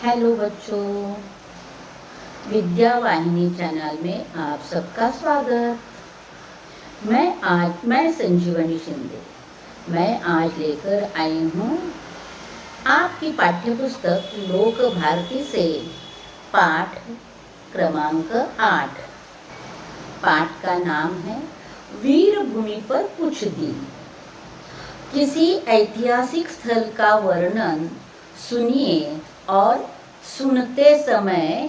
Hello बच्चों, विद्या वाहिनी channel में आप सबका स्वागत। मैं संजीवनी शिंदे। मैं आज लेकर आई हूँ आपकी पाठ्यपुस्तक लोक भारती से पाठ क्रमांक 8। पाठ का नाम है वीर भूमि पर कुछ दिन। किसी ऐतिहासिक स्थल का वर्णन सुनिए और सुनते समय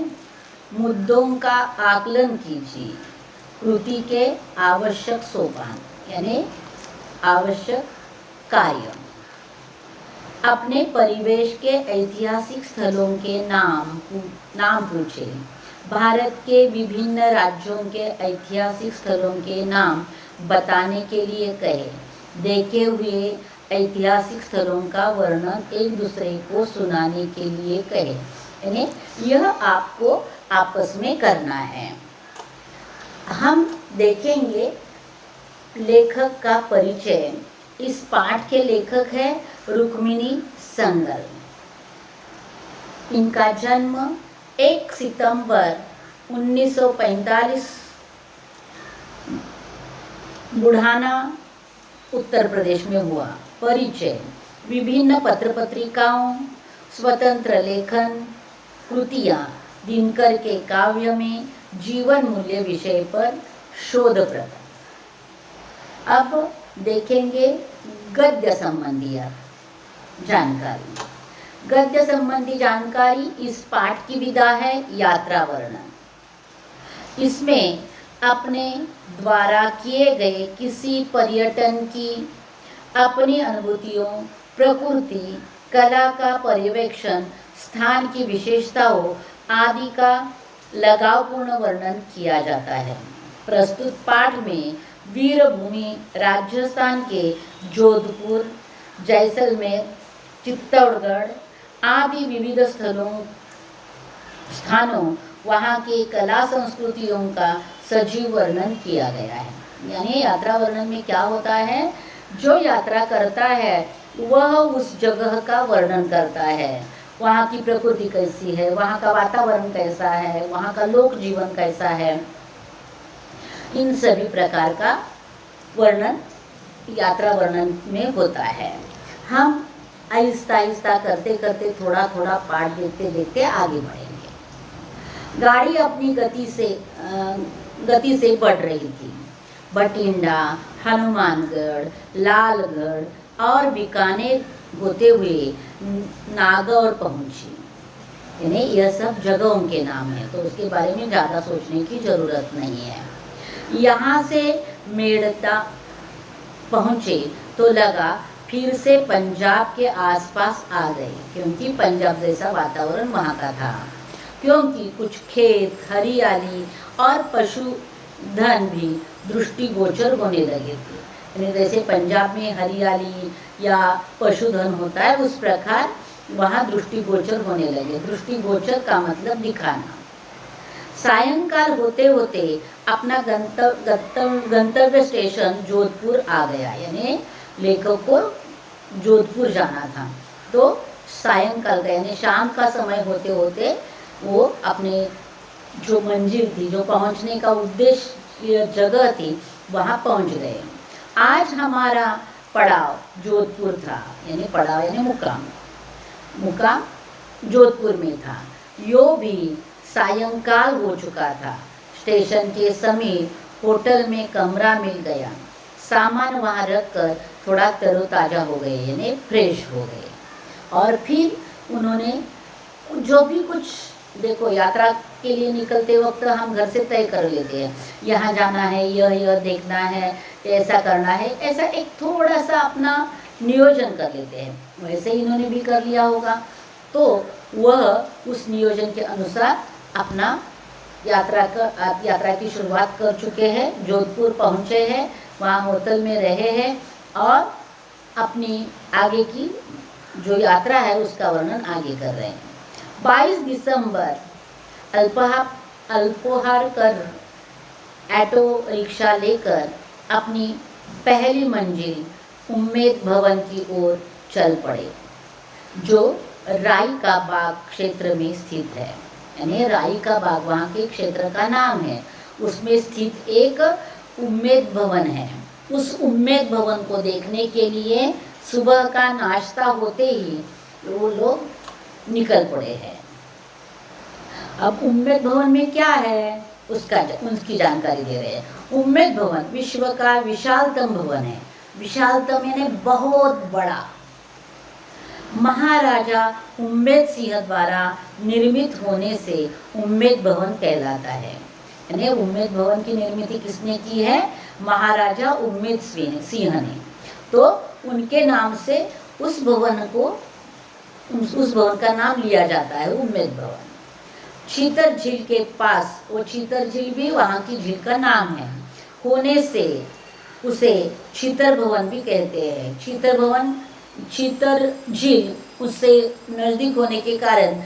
मुद्दों का आकलन कीजिए। कृति के आवश्यक सोपान यानी आवश्यक कार्य। अपने परिवेश के ऐतिहासिक स्थलों के नाम पूछें। भारत के विभिन्न राज्यों के ऐतिहासिक स्थलों के नाम बताने के लिए कहें। देखे हुए ऐतिहासिक स्थलों का वर्णन एक दूसरे को सुनाने के लिए कहें। यानी यह आपको आपस में करना है। हम देखेंगे लेखक का परिचय। इस पाठ के लेखक है रुक्मिणी संगल। इनका जन्म 1 सितंबर 1945 बुढ़ाना उत्तर प्रदेश में हुआ। परिचय। विभिन्न पत्र पत्रिकाओं, स्वतंत्र लेखन, कृतियाँ, दिनकर के काव्य में जीवन मूल्य विषय पर शोधप्रबंध। अब देखेंगे गद्य संबंधी जानकारी। गद्य संबंधी जानकारी इस पाठ की विधा है यात्रा वर्णन। इसमें अपने द्वारा किए गए किसी पर्यटन की अपनी अनुभूतियों, प्रकृति, कला का पर्यवेक्षण, स्थान की विशेषताओं आदि का लगावपूर्ण वर्णन किया जाता है। प्रस्तुत पाठ में वीरभूमि राजस्थान के जोधपुर, जैसलमेर, चित्तौड़गढ़ आदि विविध स्थानों वहाँ के कला संस्कृतियों का सजीव वर्णन किया गया है। यानी यात्रा वर्णन में क्या होता है, जो यात्रा करता है वह उस जगह का वर्णन करता है। वहाँ की प्रकृति कैसी है, वहाँ का वातावरण कैसा है, वहाँ का लोक जीवन कैसा है, इन सभी प्रकार का वर्णन यात्रा वर्णन में होता है। हम आहिस्ता आहिस्ता करते करते थोड़ा थोड़ा पाठ देखते देखते आगे बढ़ेंगे। गाड़ी अपनी गति से बढ़ रही थी। बठिंडा, हनुमानगढ़, लालगढ़ और बीकानेर होते हुए नागौर पहुंची। यानी यह सब जगहों के नाम है, तो उसके बारे में ज़्यादा सोचने की ज़रूरत नहीं है। यहाँ से मेड़ता पहुँचे तो लगा फिर से पंजाब के आसपास आ गए, क्योंकि पंजाब जैसा वातावरण वहाँ का था। क्योंकि कुछ खेत, हरियाली और पशुधन भी दृष्टिगोचर होने लगे थे। यानी जैसे पंजाब में हरियाली या पशुधन होता है, उस प्रकार वहाँ दृष्टिगोचर होने लगे। दृष्टिगोचर का मतलब दिखाना। सायंकाल होते होते अपना गंतव्य स्टेशन जोधपुर आ गया। यानी लेखक को जोधपुर जाना था, तो सायंकाल का यानी शाम का समय होते होते वो अपने जो मंजिल थी, जो पहुंचने का उद्देश्य जगह थी, वहाँ पहुंच गए। आज हमारा पड़ाव जोधपुर था। यानी पड़ाव यानी मुकाम जोधपुर में था। यो भी सायंकाल हो चुका था। स्टेशन के समीप होटल में कमरा मिल गया। सामान वहाँ रखकर थोड़ा तरोताज़ा हो गए, यानी फ्रेश हो गए। और फिर उन्होंने जो भी कुछ, देखो यात्रा के लिए निकलते वक्त हम घर से तय कर लेते हैं, यहाँ जाना है, यह देखना है, ऐसा करना है, ऐसा एक थोड़ा सा अपना नियोजन कर लेते हैं। वैसे इन्होंने भी कर लिया होगा, तो वह उस नियोजन के अनुसार अपना यात्रा की शुरुआत कर चुके हैं। जोधपुर पहुँचे हैं, वहाँ होटल में रहे हैं और अपनी आगे की जो यात्रा है उसका वर्णन आगे कर रहे हैं। 22 दिसंबर अल्पोहार कर ऑटो रिक्शा लेकर अपनी पहली मंजिल उम्मेद भवन की ओर चल पड़े, जो राई का बाग क्षेत्र में स्थित है। यानी राई का बाग वहाँ के क्षेत्र का नाम है। उसमें स्थित एक उम्मेद भवन है। उस उम्मेद भवन को देखने के लिए सुबह का नाश्ता होते ही वो लोग निकल पड़े हैं। अब उम्मेद भवन में क्या है उसकी जानकारी दे रहे हैं। उम्मेद भवन विश्व का विशालतम भवन है। विशालतम यानी बहुत बड़ा। महाराजा उम्मेद सिंह द्वारा निर्मित होने से उम्मेद भवन कहलाता है। यानी उम्मेद भवन की निर्मित किसने की है? महाराजा उम्मेद सिंह ने। तो उनके नाम से उस भवन का नाम लिया जाता है उम्मेद भवन। चीतर झील के पास, वो चीतर झील भी वहाँ की झील का नाम है, होने से उसे चीतर भवन भी कहते हैं। चीतर भवन, चीतर झील उससे नज़दीक होने के कारण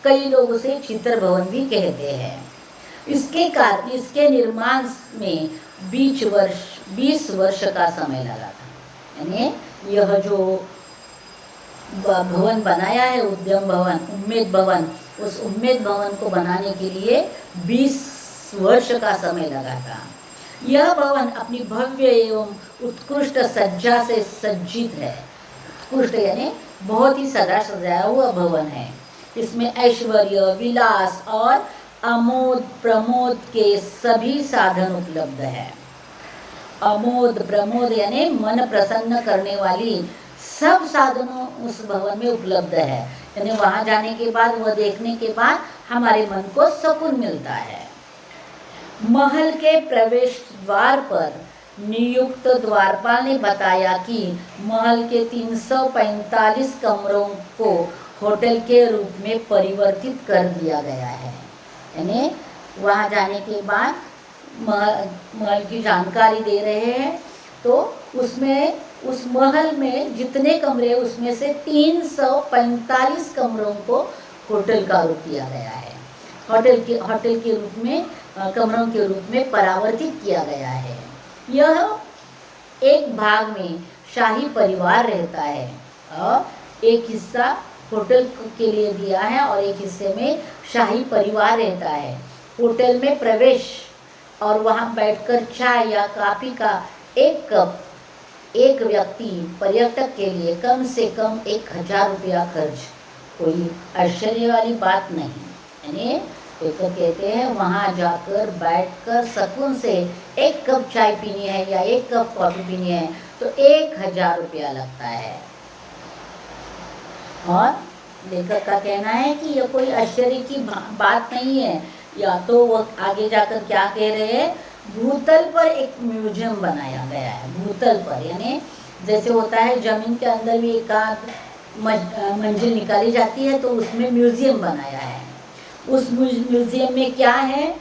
कई लोग उसे चीतर भवन भी कहते हैं। इसके निर्माण में 20 वर्ष का समय लगा था। यानी यह जो भवन बनाया है उद्यम भवन, उम्मेद भवन, उस उम्मेद भवन को बनाने के लिए 20 वर्ष का समय लगा था। यह भवन अपनी भव्य एवं उत्कृष्ट सज्जा से सज्जित है। उत्कृष्ट यानी बहुत ही सजा सजाया हुआ भवन है। इसमें ऐश्वर्य, विलास और आमोद प्रमोद के सभी साधन उपलब्ध है। आमोद प्रमोद यानी मन प्रसन्न करने वाली सब साधनों उस भवन में उपलब्ध है। यानी वहाँ जाने के बाद, वह देखने के बाद हमारे मन को सुकून मिलता है। महल के प्रवेश द्वार पर नियुक्त द्वारपाल ने बताया कि महल के 345 कमरों को होटल के रूप में परिवर्तित कर दिया गया है। यानी वहाँ जाने के बाद महल की जानकारी दे रहे हैं। तो उसमें, उस महल में जितने कमरे, उसमें से 345 कमरों को होटल का रूप दिया गया है। होटल के रूप में, कमरों के रूप में परावर्तित किया गया है। यह एक भाग में शाही परिवार रहता है और एक हिस्सा होटल के लिए दिया है और एक हिस्से में शाही परिवार रहता है। होटल में प्रवेश और वहाँ बैठकर चाय या कॉफी का एक कप एक व्यक्ति पर्यटक के लिए कम से कम 1000 रुपया खर्च, कोई आश्चर्य वाली बात नहीं। यानी तो कहते हैं वहाँ जाकर बैठकर सुकून से एक कप चाय पीनी है या एक कप कॉफ़ी पीनी है तो 1000 रुपया लगता है। और लेखक का कहना है कि यह कोई आश्चर्य की बात नहीं है। या तो वो आगे जाकर क्या कह रहे हैं, भूतल पर एक म्यूजियम बनाया गया है। भूतल पर यानी जैसे होता है ज़मीन के अंदर भी एक मंजिल निकाली जाती है, तो उसमें म्यूजियम बनाया है। उस म्यूजियम में क्या है,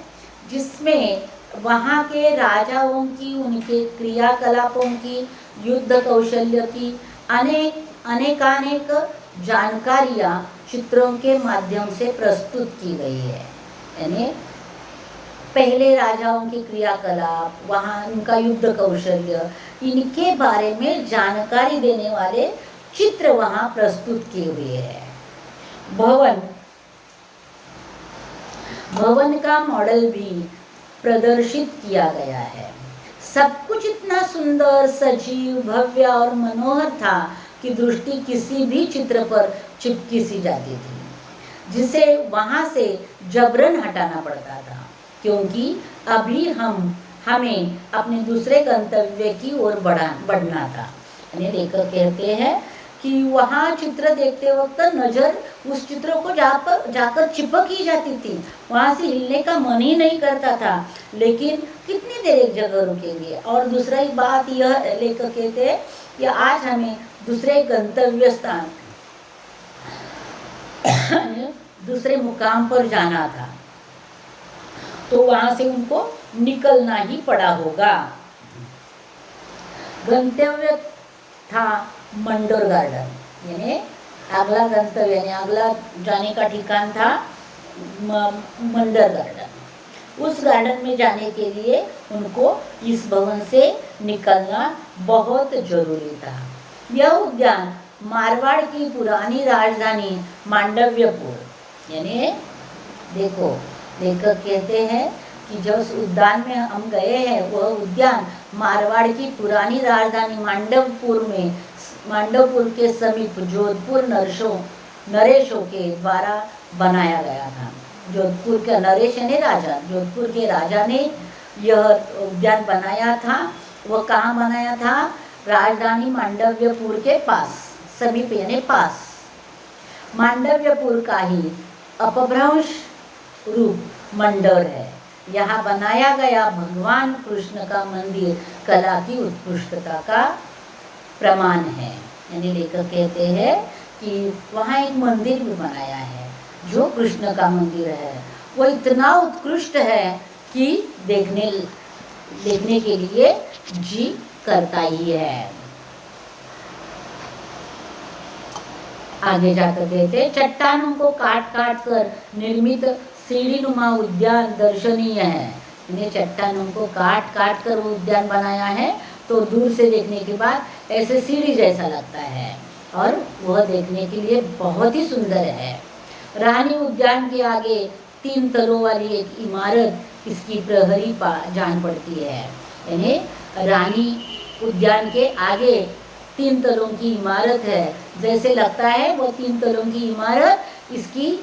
जिसमें वहाँ के राजाओं की, उनके क्रियाकलापों की, युद्ध कौशल्य की अनेकानेक जानकारियाँ चित्रों के माध्यम से प्रस्तुत की गई है। यानी पहले राजाओं की क्रियाकलाप, वहाँ उनका युद्ध कौशल्य, इनके बारे में जानकारी देने वाले चित्र वहाँ प्रस्तुत किए हुए हैं। भवन का मॉडल भी प्रदर्शित किया गया है। सब कुछ इतना सुंदर, सजीव, भव्य और मनोहर था कि दृष्टि किसी भी चित्र पर चिपकी सी जाती थी, जिसे वहाँ से जबरन हटाना पड़ता था, क्योंकि अभी हमें अपने दूसरे गंतव्य की ओर बढ़ना था। यानी लेखक कहते हैं कि वहाँ चित्र देखते वक्त नज़र उस चित्रों को जाकर चिपक ही जाती थी, वहाँ से हिलने का मन ही नहीं करता था। लेकिन कितनी देर एक जगह रुकेंगे। और दूसरी बात यह लेखक कहते हैं कि आज हमें दूसरे गंतव्य स्थान, दूसरे मुकाम पर जाना था, तो वहाँ से उनको निकलना ही पड़ा होगा। गंतव्य था मंडोर गार्डन, यानी अगला गंतव्य यानी अगला जाने का ठिकान था मंडोर गार्डन। उस गार्डन में जाने के लिए उनको इस भवन से निकलना बहुत जरूरी था। यह उद्यान मारवाड़ की पुरानी राजधानी मांडव्यपुर। यानी देखो, लेखक कहते हैं कि जिस उद्यान में हम गए हैं वह उद्यान मारवाड़ की पुरानी राजधानी मांडवपुर के समीप जोधपुर नरेशों के द्वारा बनाया गया था। जोधपुर का नरेश यानी राजा, जोधपुर के राजा ने यह उद्यान बनाया था। वह कहाँ बनाया था? राजधानी मांडव्यपुर के पास, समीप यानी पास। मांडव्यपुर का ही अपभ्रंश रूप मंडोर है। यहाँ बनाया गया भगवान कृष्ण का मंदिर कला की उत्कृष्टता का प्रमाण है। यानी लेखक कहते हैं कि वहाँ एक मंदिर भी बनाया है जो कृष्ण का मंदिर है। वो इतना उत्कृष्ट है कि देखने के लिए जी करता ही है। आगे जाकर कहते, चट्टानों को काट काट कर निर्मित सीढ़ीनुमा उद्यान दर्शनीय है। इन्हें चट्टानों को काट काट कर वो उद्यान बनाया है, तो दूर से देखने के बाद ऐसे सीढ़ी जैसा लगता है और वह देखने के लिए बहुत ही सुंदर है। रानी उद्यान के आगे 3 तलों वाली एक इमारत इसकी प्रहरी जान पड़ती है। यानी रानी उद्यान के आगे 3 तलों की इमारत है, जैसे लगता है वो 3 तलों की इमारत इसकी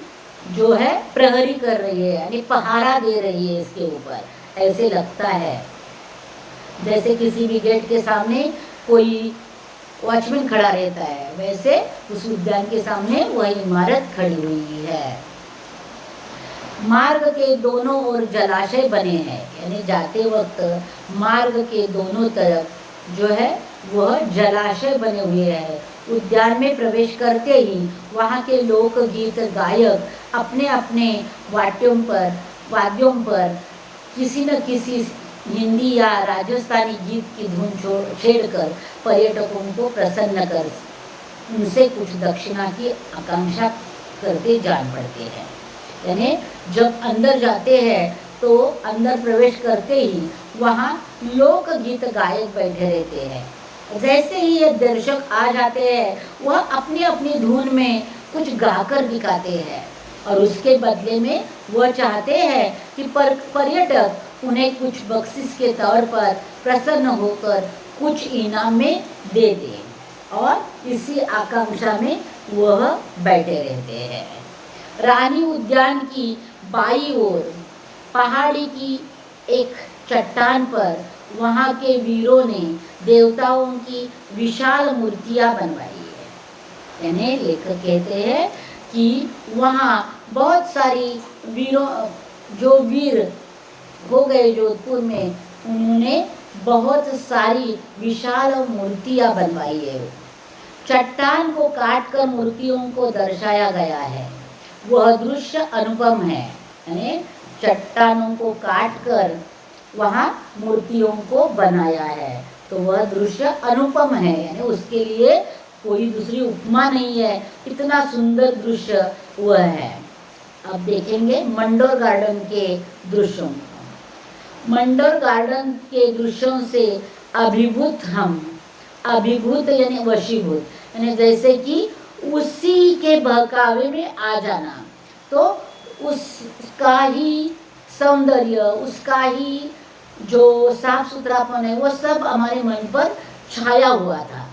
जो है प्रहरी कर रही है, यानी पहारा दे रही है इसके ऊपर, ऐसे लगता है। जैसे किसी भी गेट के सामने कोई वॉचमैन खड़ा रहता है, वैसे उस उद्यान के सामने वह इमारत खड़ी हुई है। मार्ग के दोनों ओर जलाशय बने हैं, यानी जाते वक्त मार्ग के दोनों तरफ जो है वह जलाशय बने हुए हैं। उद्यान में प्रवेश करते ही वहाँ के लोकगीत गायक अपने अपने वाद्यों पर किसी न किसी हिंदी या राजस्थानी गीत की धुन छेड़कर पर्यटकों को प्रसन्न कर उनसे कुछ दक्षिणा की आकांक्षा करते जान पड़ते हैं। यानी जब अंदर जाते हैं तो अंदर प्रवेश करते ही वहाँ लोकगीत गायक बैठे रहते हैं। जैसे ही ये दर्शक आ जाते हैं वह अपनी अपनी धुन में कुछ गाकर दिखाते हैं और उसके बदले में वह चाहते हैं कि पर्यटक उन्हें कुछ बख्शिश के तौर पर प्रसन्न होकर कुछ इनाम में दे दें और इसी आकांक्षा में वह बैठे रहते हैं। रानी उद्यान की बाईं ओर पहाड़ी की एक चट्टान पर वहाँ के वीरों ने देवताओं की विशाल मूर्तियाँ बनवाई है। यानी लेखक कहते हैं कि वहाँ बहुत सारी जो वीर हो गए जोधपुर में, उन्होंने बहुत सारी विशाल मूर्तियाँ बनवाई है। चट्टान को काटकर मूर्तियों को दर्शाया गया है। वह दृश्य अनुपम है। यानी चट्टानों को काटकर वहाँ मूर्तियों को बनाया है, तो वह दृश्य अनुपम है। यानी उसके लिए कोई दूसरी उपमा नहीं है, इतना सुंदर दृश्य वह है। अब देखेंगे मंडोर गार्डन के दृश्यों। मंडोर गार्डन के दृश्यों से अभिभूत यानी वशीभूत, यानी जैसे कि उसी के बहकावे में आ जाना, तो उसका ही सौंदर्य, उसका ही जो साफ सुथरापन है वो सब हमारे मन पर छाया हुआ था।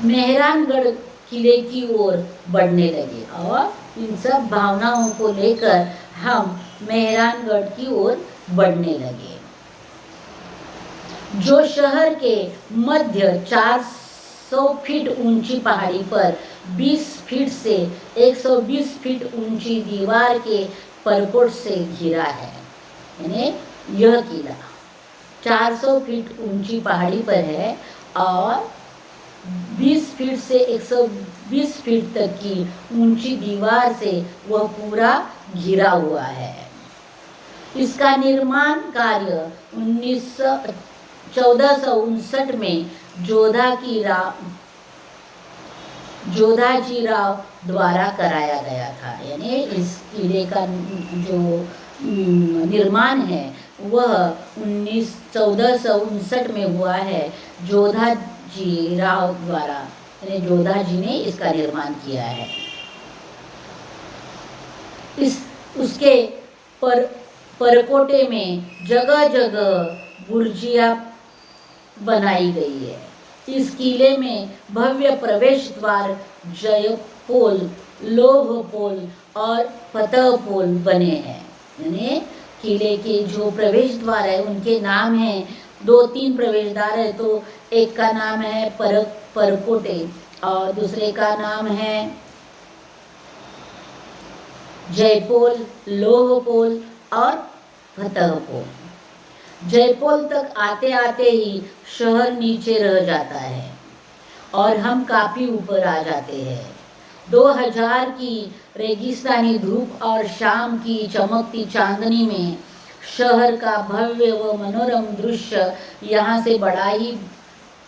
मेहरानगढ़ किले की ओर बढ़ने लगे और इन सब भावनाओं को लेकर हम मेहरानगढ़ की ओर बढ़ने लगे, जो शहर के मध्य 400 फीट ऊंची पहाड़ी पर 20 फीट से 120 फीट ऊंची दीवार के परकोट से घिरा है। यानी यह किला 400 फीट ऊंची पहाड़ी पर है और 20 फीट से 120 फीट तक की ऊंची दीवार से वह पूरा घिरा हुआ है। इसका निर्माण कार्य 1459 में जोधाजी राव द्वारा कराया गया था। यानी इस किले का जो निर्माण है वह 1459 में हुआ है, जोधाजी राव द्वारा यानी जोधा जी ने इसका निर्माण किया है। इस उसके परकोटे में जगह जगह बुर्जिया बनाई गई है। इस किले में भव्य प्रवेश द्वार, जयपोल, लोहपोल और फतहपोल बने हैं। यानी किले के जो प्रवेश द्वार है उनके नाम हैं, 2-3 प्रवेश द्वार है, तो एक का नाम है परकोटे और दूसरे का नाम है जयपोल, लोहपोल और फतहपोल। जयपोल तक आते आते ही शहर नीचे रह जाता है और हम काफी ऊपर आ जाते हैं। 2000 की रेगिस्तानी धूप और शाम की चमकती चांदनी में शहर का भव्य व मनोरम दृश्य यहाँ से बड़ा ही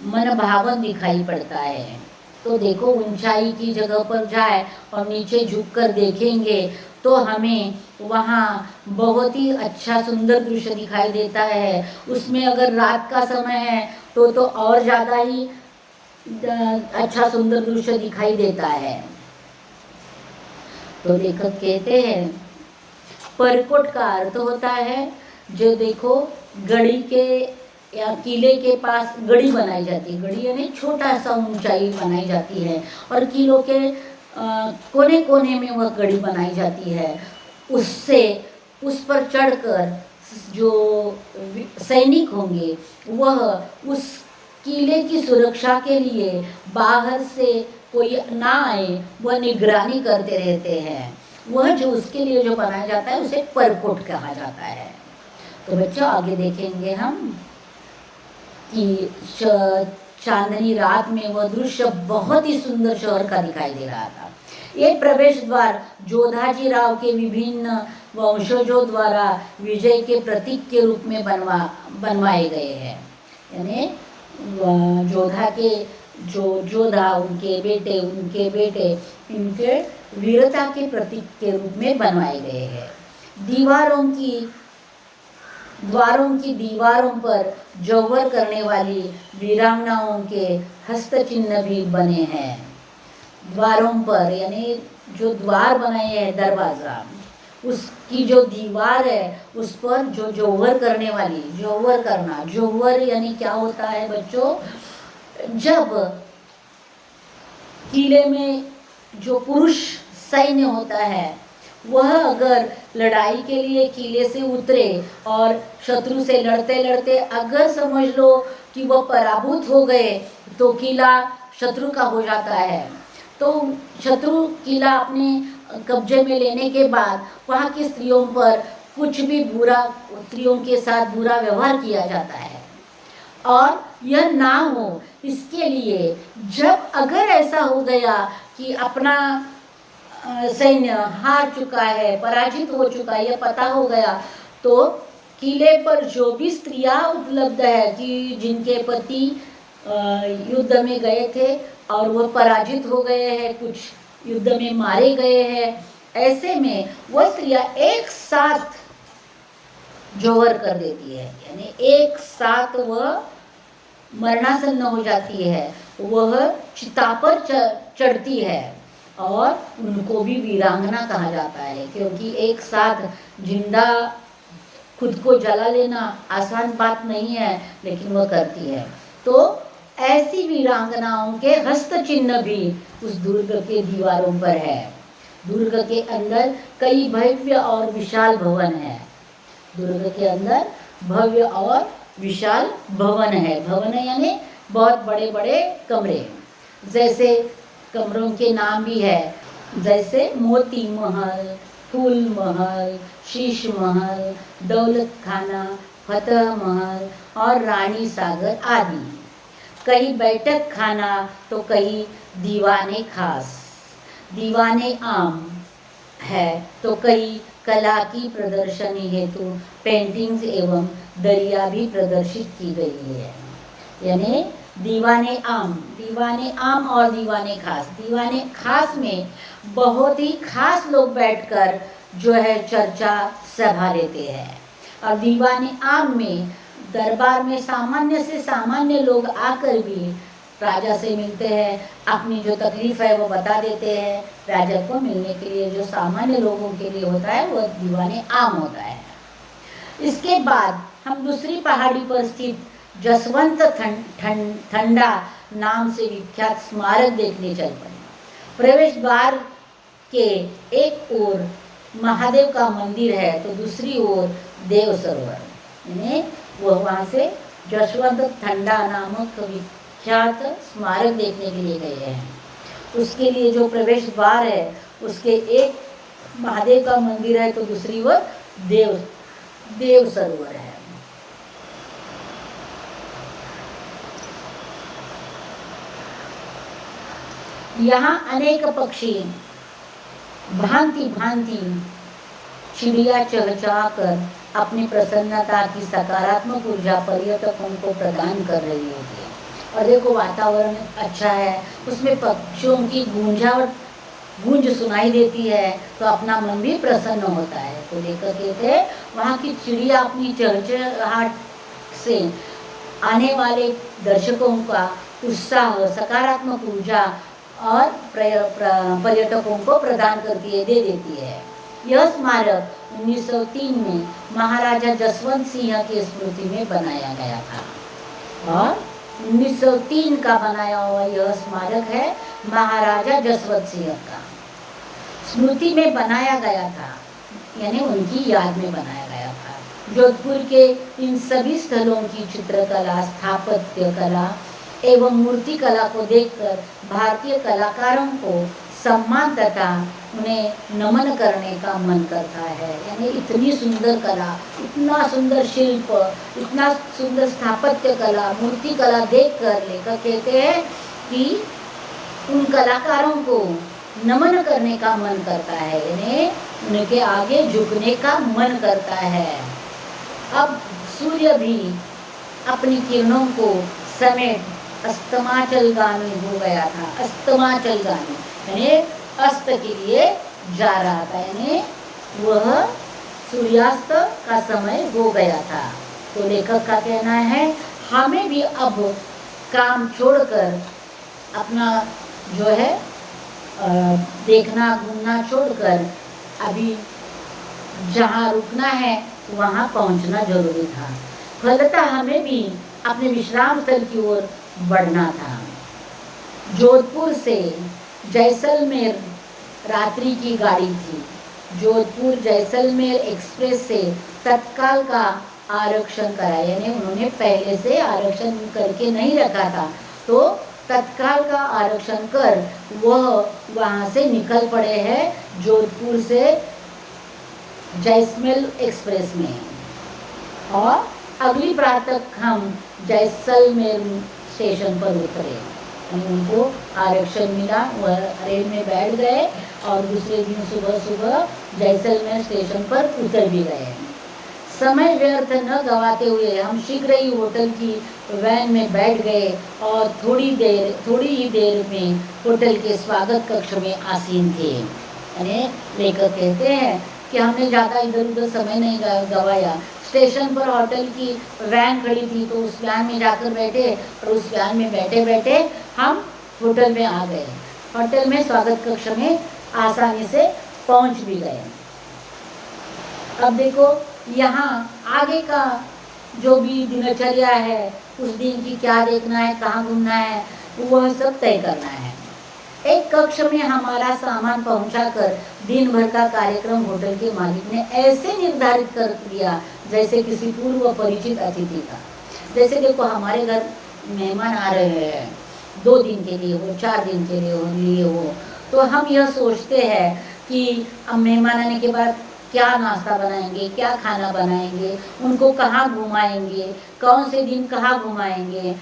मनभावन दिखाई पड़ता है। तो देखो, ऊंचाई की जगह पर जाए और नीचे झुककर देखेंगे तो हमें वहाँ बहुत ही अच्छा सुंदर दृश्य दिखाई देता है। उसमें अगर रात का समय है तो और ज़्यादा ही अच्छा सुंदर दृश्य दिखाई देता है। तो लेखक कहते हैं, परकोट का अर्थ होता है, जो देखो गढ़ी के या किले के पास गढ़ी बनाई जाती है। गढ़ी यानी छोटा सा ऊंचाई बनाई जाती है और किलों के कोने कोने में वह गढ़ी बनाई जाती है। उससे उस पर चढ़कर जो सैनिक होंगे वह उस किले की सुरक्षा के लिए बाहर से कोई ना आए, वह निगरानी करते रहते हैं। वह जो उसके लिए जो बनाया जाता है उसे परकोट कहा जाता है। तो बच्चों, आगे देखेंगे हम कि चांदनी रात में वह दृश्य बहुत ही सुंदर शहर का दिखाई दे रहा था। ये प्रवेश द्वार जोधाजी राव के विभिन्न वंशजों द्वारा विजय के प्रतीक के रूप में बनवाए गए हैं। यानी जोधा के जो जोधा, उनके बेटे इनके वीरता के प्रतीक के रूप में बनवाए गए हैं। द्वारों की दीवारों पर जौहर करने वाली वीरांगनाओं के हस्त चिन्ह भी बने हैं। द्वारों पर यानी जो द्वार बनाए हैं, दरवाजा, उसकी जो दीवार है उस पर जो जौहर करने वाली, जौहर यानी क्या होता है बच्चों? जब किले में जो पुरुष सैन्य होता है वह अगर लड़ाई के लिए किले से उतरे और शत्रु से लड़ते लड़ते अगर समझ लो कि वह पराभूत हो गए तो किला शत्रु का हो जाता है। तो शत्रु किला अपने कब्जे में लेने के बाद वहाँ की स्त्रियों पर कुछ भी स्त्रियों के साथ बुरा व्यवहार किया जाता है। और यह ना हो इसके लिए जब अगर ऐसा हो गया कि अपना सैन्य हार चुका है, पराजित हो चुका है, यह पता हो गया, तो किले पर जो भी स्त्रियां उपलब्ध है कि जिनके पति युद्ध में गए थे और वह पराजित हो गए हैं, कुछ युद्ध में मारे गए हैं, ऐसे में वह स्त्रियां एक साथ जौहर कर देती है। यानी एक साथ वह मरणासन्न हो जाती है, वह चिता पर चढ़ती है और उनको भी वीरांगना कहा जाता है, क्योंकि एक साथ जिंदा खुद को जला लेना आसान बात नहीं है, लेकिन वह करती है। तो ऐसी वीरांगनाओं के हस्त चिन्ह भी उस दुर्ग के दीवारों पर है। दुर्ग के अंदर कई भव्य और विशाल भवन है। दुर्ग के अंदर भव्य और विशाल भवन है यानी बहुत बड़े बड़े कमरे। जैसे कमरों के नाम भी है, जैसे मोती महल, फूल महल, शीश महल, दौलत खाना, फतह महल और रानी सागर आदि। कई बैठक खाना तो कई दीवाने खास, दीवाने आम है तो कई कला की प्रदर्शनी हेतु पेंटिंग्स एवं दरिया भी प्रदर्शित की गई है। यानी दीवाने आम और दीवाने खास। दीवाने खास में बहुत ही खास लोग बैठकर जो है चर्चा सभा लेते हैं, और दीवाने आम में दरबार में सामान्य से सामान्य लोग आकर भी राजा से मिलते हैं, अपनी जो तकलीफ है वो बता देते हैं। राजा को मिलने के लिए जो सामान्य लोगों के लिए होता है वो दीवाने आम होता है। इसके बाद हम दूसरी पहाड़ी पर स्थित जसवंत ठंडा नाम से विख्यात स्मारक देखने चल पड़े। प्रवेश द्वार के एक ओर महादेव का मंदिर है तो दूसरी ओर देव सरोवर, यानी वो वहाँ से जसवंत ठंडा नामक विख्यात स्मारक देखने के लिए गए हैं। उसके लिए जो प्रवेश द्वार है उसके एक महादेव का मंदिर है तो दूसरी ओर देव सरोवर है। यहाँ अनेक पक्षी भांति भांति चिड़िया चहचहाकर अपनी प्रसन्नता की सकारात्मक ऊर्जा पर्यटकों को प्रदान कर रही होती है। और देखो वातावरण अच्छा है, उसमें पक्षियों की गूंज सुनाई देती है तो अपना मन भी प्रसन्न होता है। तो लेकर कहते हैं वहाँ की चिड़िया अपनी चहचहाट से आने वाले दर्शकों का उत्साह, सकारात्मक ऊर्जा और पर्यटकों को प्रदान करती है, दे देती है। यह स्मारक 1903 में महाराजा जसवंत सिंह की स्मृति में बनाया गया था और 1903 का बनाया हुआ यह स्मारक है महाराजा जसवंत सिंह का स्मृति में बनाया गया था, यानी उनकी याद में बनाया गया था। जोधपुर के इन सभी स्थलों की चित्रकला, स्थापत्य कला एवं मूर्ति कला को देखकर भारतीय कलाकारों को सम्मान तथा उन्हें नमन करने का मन करता है। यानी इतनी सुंदर कला, इतना सुंदर शिल्प, इतना सुंदर स्थापत्य कला, मूर्ति कला देखकर लेखक कहते हैं कि उन कलाकारों को नमन करने का मन करता है, यानी उनके आगे झुकने का मन करता है। अब सूर्य भी अपनी किरणों को समेट अस्तमाचलगामी हो गया था। अस्तमाचलगामी यानी अस्त के लिए जा रहा था, यानी वह सूर्यास्त का समय हो गया था। तो लेखक का कहना है हमें भी अब काम छोड़कर अपना जो है देखना घूमना छोड़कर अभी जहाँ रुकना है वहाँ पहुँचना जरूरी था। फलतः हमें भी अपने विश्राम स्थल की ओर बढ़ना था। जोधपुर से जैसलमेर रात्रि की गाड़ी थी। जोधपुर जैसलमेर एक्सप्रेस से तत्काल का आरक्षण कराया, यानी उन्होंने पहले से आरक्षण करके नहीं रखा था तो तत्काल का आरक्षण कर वह वहाँ से निकल पड़े हैं जोधपुर से जैसलमेर एक्सप्रेस में। और अगली प्रातः हम जैसलमेर स्टेशन पर उतरे। उनको आरक्षण मिला, वह रेल में बैठ गए और दूसरे दिन सुबह सुबह जैसलमेर स्टेशन पर उतर भी गए। समय व्यर्थ न गवाते हुए हम शीघ्र ही होटल की वैन में बैठ गए और थोड़ी ही देर में होटल के स्वागत कक्ष में आसीन थे। यानी लेखक कहते हैं कि हमने ज़्यादा इधर उधर समय नहीं गवाया। स्टेशन पर होटल की वैन खड़ी थी तो उस वैन में जाकर बैठे और उस वैन में बैठे बैठे हम होटल में आ गए। होटल में स्वागत कक्ष में आसानी से पहुंच भी गए। अब देखो यहाँ आगे का जो भी दिनचर्या है, उस दिन की क्या देखना है, कहाँ घूमना है, वह सब तय करना है। एक कक्ष में हमारा सामान पहुंचाकर दिन भर का कार्यक्रम होटल के मालिक ने ऐसे निर्धारित कर दिया जैसे किसी पूर्व परिचित अतिथि का। जैसे देखो हमारे घर मेहमान आ रहे हैं, 2 दिन के लिए हो, 4 दिन के लिए हो, तो हम यह सोचते हैं कि अब मेहमान आने के बाद क्या नाश्ता बनाएंगे, क्या खाना बनाएंगे, उनको कहाँ घुमाएंगे, कौन से दिन कहाँ घुमाएंगे।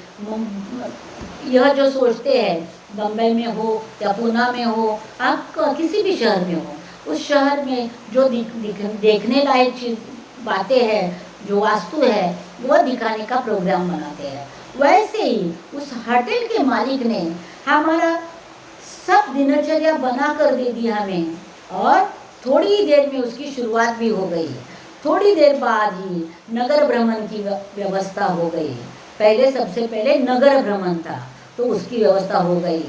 यह जो सोचते हैं, बम्बई में हो या पूना में हो, आप किसी भी शहर में हो, उस शहर में जो देखने लायक चीज़ बातें हैं, जो वास्तु है, वह दिखाने का प्रोग्राम बनाते हैं। वैसे ही उस होटल के मालिक ने हमारा सब दिनचर्या बना कर दे दी हमें और थोड़ी ही देर में उसकी शुरुआत भी हो गई। थोड़ी देर बाद ही नगर भ्रमण की व्यवस्था हो गई। पहले सबसे पहले नगर भ्रमण था, तो उसकी व्यवस्था हो गई।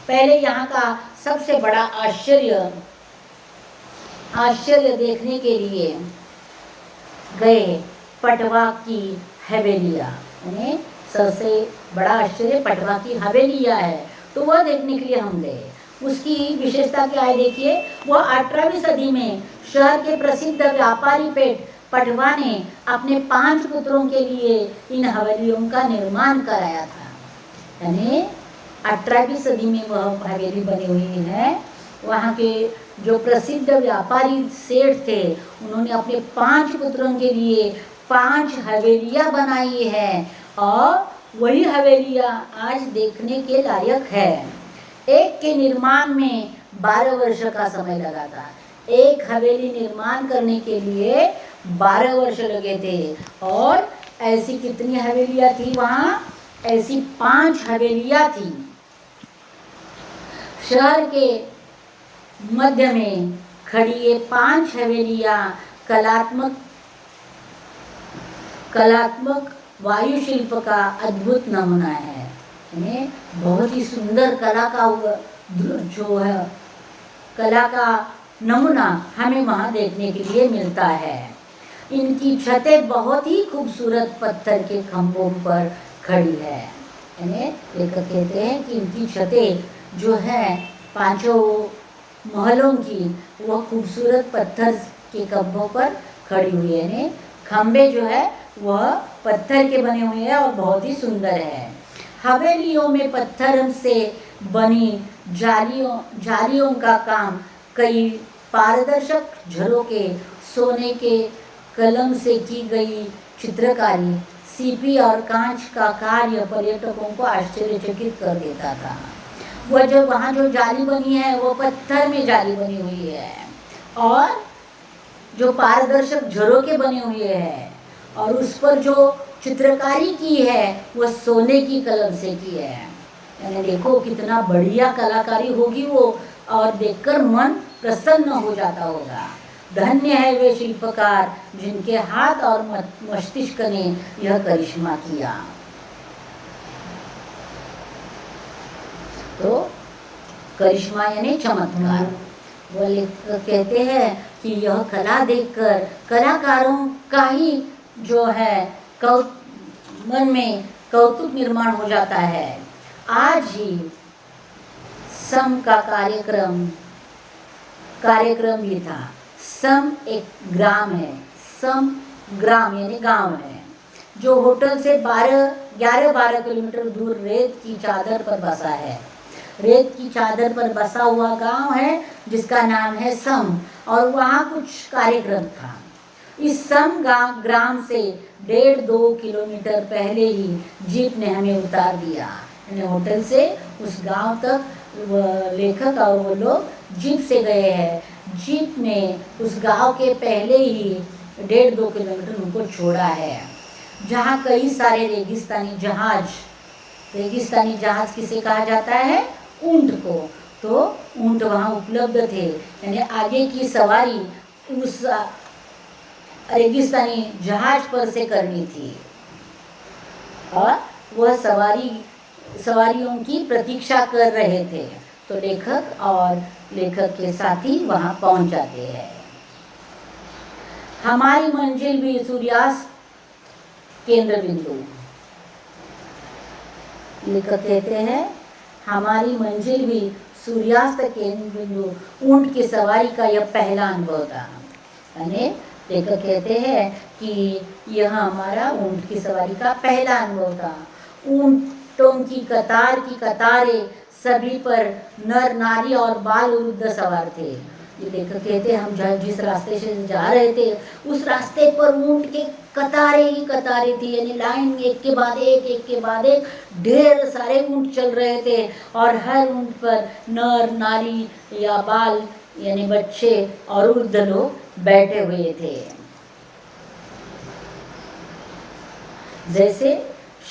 पहले यहाँ का सबसे बड़ा आश्चर्य देखने के लिए गए पटवा की हवेलियाँ, उन्हें सबसे बड़ा आश्चर्य पटवा की हवेलियाँ है, तो वह देखने के लिए हम गए। उसकी विशेषता क्या है देखिए, वह 18वीं सदी में शहर के प्रसिद्ध व्यापारी पेट पटवा ने अपने 5 पुत्रों के लिए इन हवेलियों का निर्माण कराया था। यानी 18वीं सदी में वह हवेली बनी हुई है। वहाँ के जो प्रसिद्ध व्यापारी सेठ थे, उन्होंने अपने 5 पुत्रों के लिए 5 हवेलियाँ बनाई है और वही हवेलियाँ आज देखने के लायक है। एक के निर्माण में 12 वर्ष का समय लगा था। एक हवेली निर्माण करने के लिए 12 वर्ष लगे थे। और ऐसी कितनी हवेलियाँ थी वहाँ? ऐसी 5 हवेलियाँ थी। शहर के मध्य में खड़ी ये 5 हवेलियाँ कलात्मक वायुशिल्प का अद्भुत नमूना है। इन्हें बहुत ही सुंदर कला का जो है, कला का नमूना हमें वहाँ देखने के लिए मिलता है। इनकी छतें बहुत ही खूबसूरत पत्थर के खंभों पर खड़ी है। यानी लेखक कहते हैं कि इनकी छतें जो है 5 महलों की, वह खूबसूरत पत्थर के खंभों पर खड़ी हुई है। यानी खंभे जो है वह पत्थर के बने हुए हैं और बहुत ही सुंदर है। हवेलियों में पत्थर से बनी जालियों का काम कई पारदर्शक झरोके, सोने के कलम से की गई चित्रकारी, सीपी और कांच का कार्य पर्यटकों को आश्चर्यचकित कर देता था। वह जो वहाँ जो जाली बनी है वो पत्थर में जाली बनी हुई है और जो पारदर्शक झरोके बने हुए हैं और उस पर जो चित्रकारी की है वह सोने की कलम से की है। यानी देखो कितना बढ़िया कलाकारी होगी वो, और देखकर मन प्रसन्न हो जाता होगा। धन्य है वे शिल्पकार जिनके हाथ और मस्तिष्क ने यह करिश्मा किया। तो करिश्मा यानी चमत्कार। वो कहते हैं कि यह कला देखकर कलाकारों का ही जो है मन में कौतुक निर्माण हो जाता है। आज ही सम का कार्यक्रम भी था। सम एक ग्राम है, सम ग्राम यानी गांव है, जो होटल से 11-12 किलोमीटर दूर रेत की चादर पर बसा है। रेत की चादर पर बसा हुआ गांव है जिसका नाम है सम, और वहाँ कुछ कार्यक्रम था। इस सम ग्राम से 1.5-2 किलोमीटर पहले ही जीप ने हमें उतार दिया। होटल से उस गांव तक लेखक और वो लोग जीप से गए हैं। जीप ने उस गांव के पहले ही 1.5-2 किलोमीटर उनको छोड़ा है, जहाँ कई सारे रेगिस्तानी जहाज किसे कहा जाता है? ऊंट को। तो ऊंट वहाँ उपलब्ध थे, यानी आगे की सवारी उस रेगिस्तानी जहाज पर से करनी थी और वह सवारियों की प्रतीक्षा कर रहे थे। तो लेखक के साथी वहाँ पहुँच जाते हैं। हमारी मंजिल भी सूर्यास्त केंद्र बिंदु। लेखक कहते हैं हमारी मंजिल भी सूर्यास्त केंद्र बिंदु ऊंट की सवारी का यह पहला अनुभव था। यानी लेखक कहते हैं कि यह हमारा ऊंट की सवारी का पहला अनुभव था। ऊंटों की कतारें, सभी पर नर नारी और बाल वृद्ध सवार थे। ये लेखक कहते हैं हम जिस रास्ते से जा रहे थे उस रास्ते पर ऊंट के कतारें ही कतारें थी, यानी लाइन एक के बाद एक ढेर सारे ऊंट चल रहे थे और हर ऊंट पर नर नारी या बाल यानी बच्चे और वृद्ध लोग बैठे हुए थे। जैसे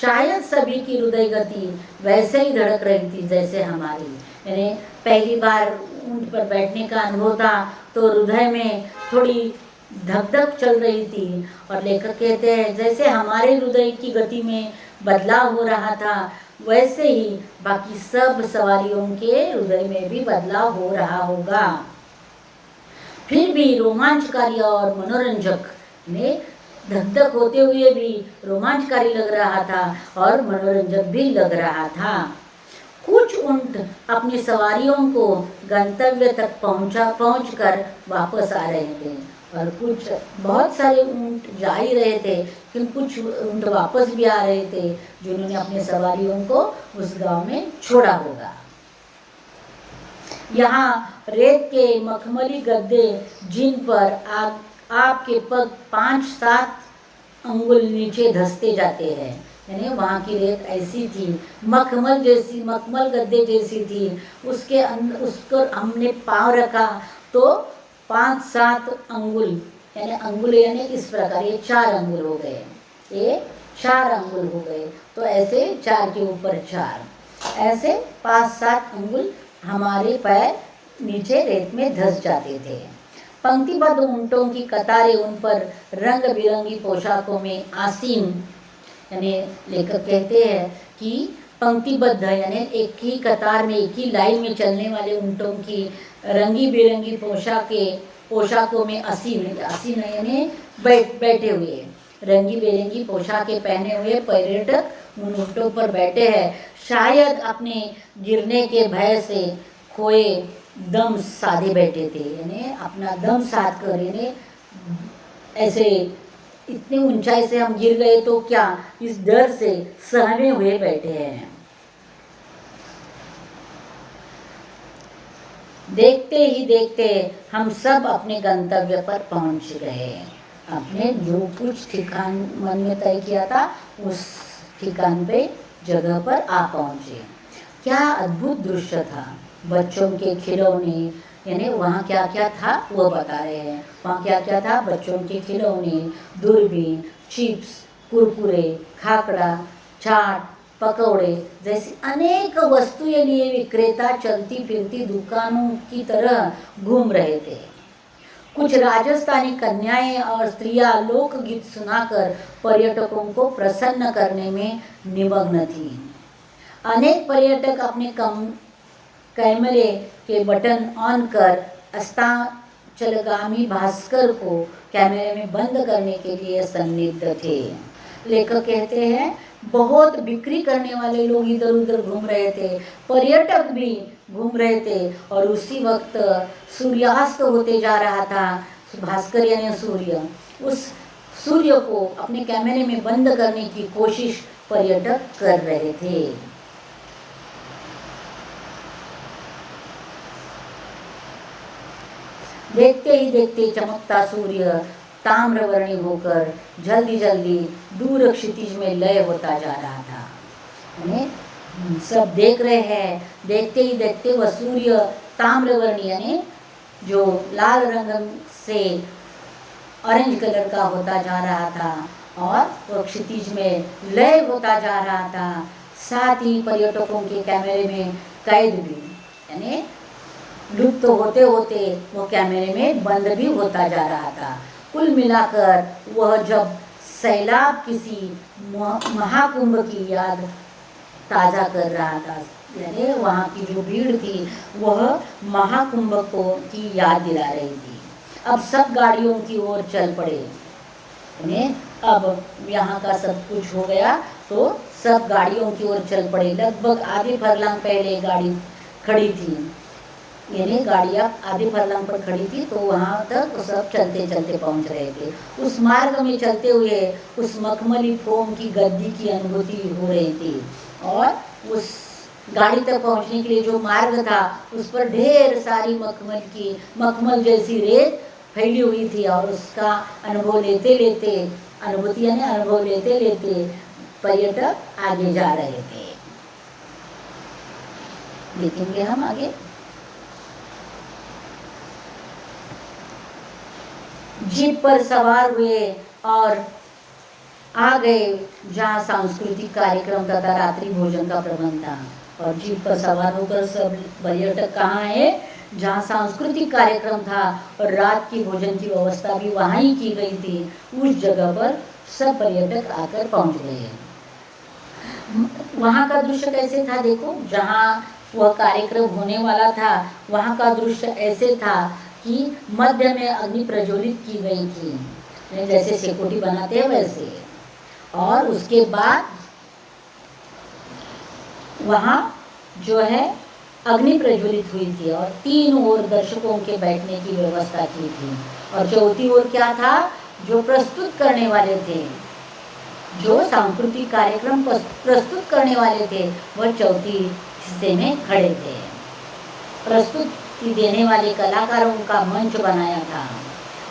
शायद सभी की हृदय गति वैसे ही धड़क रही थी जैसे हमारी। यानी पहली बार ऊंट पर बैठने का अनुभव था तो हृदय में थोड़ी धक चल रही थी। और लेखक कहते हैं जैसे हमारे हृदय की गति में बदलाव हो रहा था, वैसे ही बाकी सब सवारियों के हृदय में भी बदलाव हो रहा होगा। फिर भी रोमांचकारी और मनोरंजक ने धक धक होते हुए भी रोमांचकारी लग रहा था और मनोरंजक भी लग रहा था। कुछ ऊंट अपनी सवारियों को गंतव्य तक पहुंचकर वापस आ रहे थे और कुछ बहुत सारे ऊंट जा ही रहे थे, लेकिन कुछ ऊंट वापस भी आ रहे थे जिन्होंने अपने सवारियों को उस गांव में छोड़ा होगा। यहाँ रेत के मखमली गद्दे जिन पर आपके पग 5-7 अंगुल नीचे धंसते जाते हैं, यानी वहाँ की रेत ऐसी थी, मखमल गद्दे जैसी थी। उस पर हमने पाँव रखा तो 5-7 अंगुल, यानी इस प्रकार ये 4 अंगुल हो गए, ये 4 अंगुल हो गए, तो ऐसे 4 के ऊपर 4, ऐसे 5-7 अंगुल हमारे पैर नीचे रेत में धंस जाते थे। पंक्तिबद्ध ऊंटों की कतारें उन पर रंग बिरंगी पोशाकों में आसीन, यानी लेखक कहते हैं कि पंक्तिबद्ध यानी एक ही कतार में एक ही लाइन में चलने वाले ऊंटों की रंगी बिरंगी पोशाकों में आसीन यानी बैठे हुए रंगी बिरंगी पोशाकें पहने हुए पर्यटक उन ऊंटों पर बैठे हैं। शायद अपने गिरने के भय से खोए दम साधे बैठे थे, यानी अपना दम साध कर, यानी ऐसे इतनी ऊंचाई से हम गिर गए तो क्या, इस डर से सहमे हुए बैठे हैं। देखते ही देखते हम सब अपने गंतव्य पर पहुंच गए। अपने जो कुछ ठिकान मन में तय किया था उस ठिकान पे जगह पर आ पहुंचे। क्या अद्भुत दृश्य था। बच्चों के खिलौने, यानी वहाँ क्या क्या था वो बता रहे हैं। वहाँ क्या क्या था, बच्चों के खिलौने, दूरबीन, चिप्स, कुरकुरे, खाकड़ा, चाट, पकौड़े जैसी अनेक वस्तुएं लिए विक्रेता चलती फिरती दुकानों की तरह घूम रहे थे। कुछ राजस्थानी कन्याएं और स्त्रियां लोकगीत सुनाकर पर्यटकों को प्रसन्न करने में निमग्न थी। अनेक पर्यटक अपने कैमरे के बटन ऑन कर अस्ताचलगामी भास्कर को कैमरे में बंद करने के लिए सन्निध थे। लेखक कहते हैं बहुत बिक्री करने वाले लोग इधर उधर घूम रहे थे, पर्यटक भी घूम रहे थे और उसी वक्त सूर्यास्त होते जा रहा था। भास्कर यानी सूर्य, उस सूर्य को अपने कैमरे में बंद करने की कोशिश पर्यटक कर रहे थे। देखते ही देखते चमकता सूर्य ताम्रवर्णी होकर जल्दी जल्दी दूर क्षितिज में लय होता जा रहा था। सब देख रहे हैं, देखते ही देखते वह सूर्य ताम्रवर्णी यानी जो लाल रंग से ऑरेंज कलर का होता जा रहा था और वह क्षितिज में लय होता जा रहा था। साथ ही पर्यटकों के कैमरे में कैद भी, यानी लुप्त होते होते वो कैमरे में बंद भी होता जा रहा था। कुल मिलाकर वह जब सैलाब किसी महाकुंभ की याद ताज़ा कर रहा था, यानी वहाँ की जो भीड़ थी वह महाकुंभ को की याद दिला रही थी। अब सब गाड़ियों की ओर चल पड़े, यानी अब यहाँ का सब कुछ हो गया तो सब गाड़ियों की ओर चल पड़े। लगभग आधे फरलांग पहले गाड़ी खड़ी थी, यानी गाड़ियाँ आधे फरलांग पर खड़ी थी, तो वहाँ तक सब चलते चलते पहुँच रहे थे। उस मार्ग में चलते हुए उस मखमली फोम की गद्दी की अनुभूति हो रही थी और उस गाड़ी तक पहुँचने के लिए जो मार्ग था उस पर ढेर सारी मखमल जैसी रेत फैली हुई थी और उसका अनुभव लेते लेते पर्यटक आगे जा रहे थे। देखेंगे हम आगे। जीप पर सवार हुए और आ गए जहाँ सांस्कृतिक कार्यक्रम तथा रात्रि भोजन का प्रबंध था। और जीप पर सवार होकर सब पर्यटक कहाँ है, जहाँ सांस्कृतिक कार्यक्रम था और रात की भोजन की व्यवस्था भी वहाँ ही की गई थी, उस जगह पर सब पर्यटक आकर पहुँच गए। वहाँ का दृश्य कैसे था देखो, जहाँ वह कार्यक्रम होने वाला था वहाँ का दृश्य ऐसे था कि मध्य में अग्नि प्रज्वलित की गई थी, जैसे शेकोटी बनाते हैं वैसे, और उसके बाद वहाँ जो है अग्नि प्रज्वलित हुई थी और 3 ओर दर्शकों के बैठने की व्यवस्था की थी। और चौथी ओर क्या था, जो प्रस्तुत करने वाले थे, जो सांस्कृतिक कार्यक्रम प्रस्तुत करने वाले थे, वह चौथी हिस्से में खड़े थे। प्रस्तुति देने वाले कलाकारों का मंच बनाया था,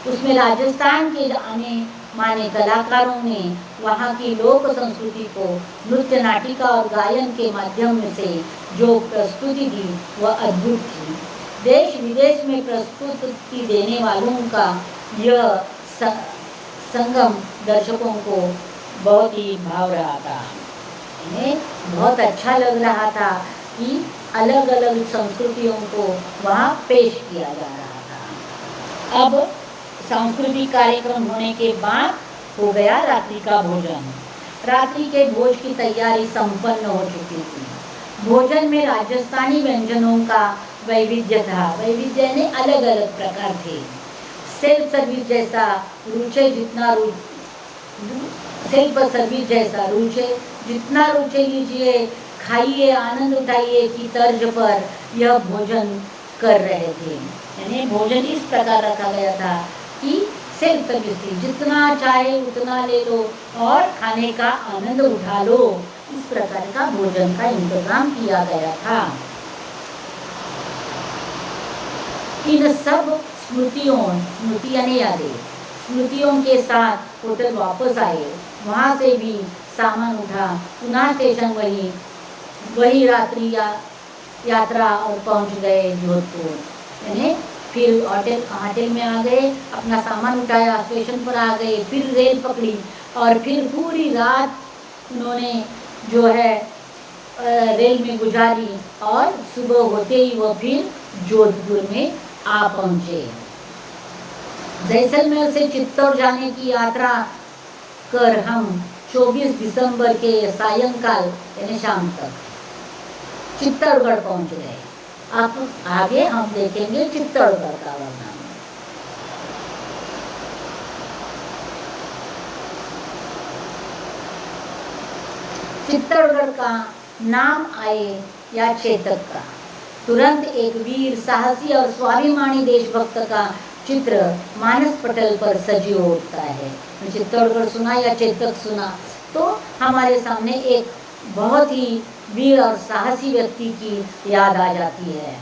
उसमें राजस्थान के जाने माने कलाकारों ने वहाँ की लोक संस्कृति को नृत्य, नाटिका और गायन के माध्यम से जो प्रस्तुति दी वह अद्भुत थी। देश विदेश में प्रस्तुति देने वालों का यह संगम दर्शकों को बहुत ही भाव रहा था। इन्हें बहुत अच्छा लग रहा था कि अलग अलग संस्कृतियों को वहाँ पेश किया जा रहा था। अब सांस्कृतिक कार्यक्रम होने के बाद हो गया रात्रि का भोजन। रात्रि के भोज की तैयारी संपन्न हो चुकी थी। भोजन में राजस्थानी व्यंजनों का वैविध्य था। वैविध्य यानी अलग अलग प्रकार थे। सेल्फ सर्विस जैसा रुचे जितना सेल्फ सर्विस जैसा रुचे जितना रुचे लीजिए, खाइए, आनंद उठाइए की तर्ज पर यह भोजन कर रहे थे। यानी भोजन इस प्रकार रखा गया था कि सेल्फ सर्विस थी, जितना चाहे उतना ले लो और खाने का आनंद उठा लो। इस प्रकार का भोजन का इंतजाम किया गया था। इन सब स्मृति यानी यादें, स्मृतियों के साथ होटल वापस आए। वहाँ से भी सामान उठा, पुनः स्टेशन वही रात्रि यात्रा और पहुँच गए जोधपुर। यानी फिर होटल में आ गए, अपना सामान उठाया, स्टेशन पर आ गए, फिर रेल पकड़ी और फिर पूरी रात उन्होंने जो है रेल में गुजारी और सुबह होते ही वो फिर जोधपुर में आ पहुँचे। जैसलमेर से चित्तौड़ जाने की यात्रा कर हम 24 दिसंबर के सायंकाल यानी शाम तक चित्तौड़गढ़ पहुँच गए। अब आगे हम देखेंगे चित्तौड़गढ़ का वर्णन। चित्तौड़गढ़ का नाम आए या चेतक का, तुरंत एक वीर, साहसी और स्वाभिमानी देशभक्त का चित्र मानस पटल पर सजीव उठता है। चित्तौड़गढ़ सुना या चेतक सुना तो हमारे सामने एक बहुत ही वीर और साहसी व्यक्ति की याद आ जाती है।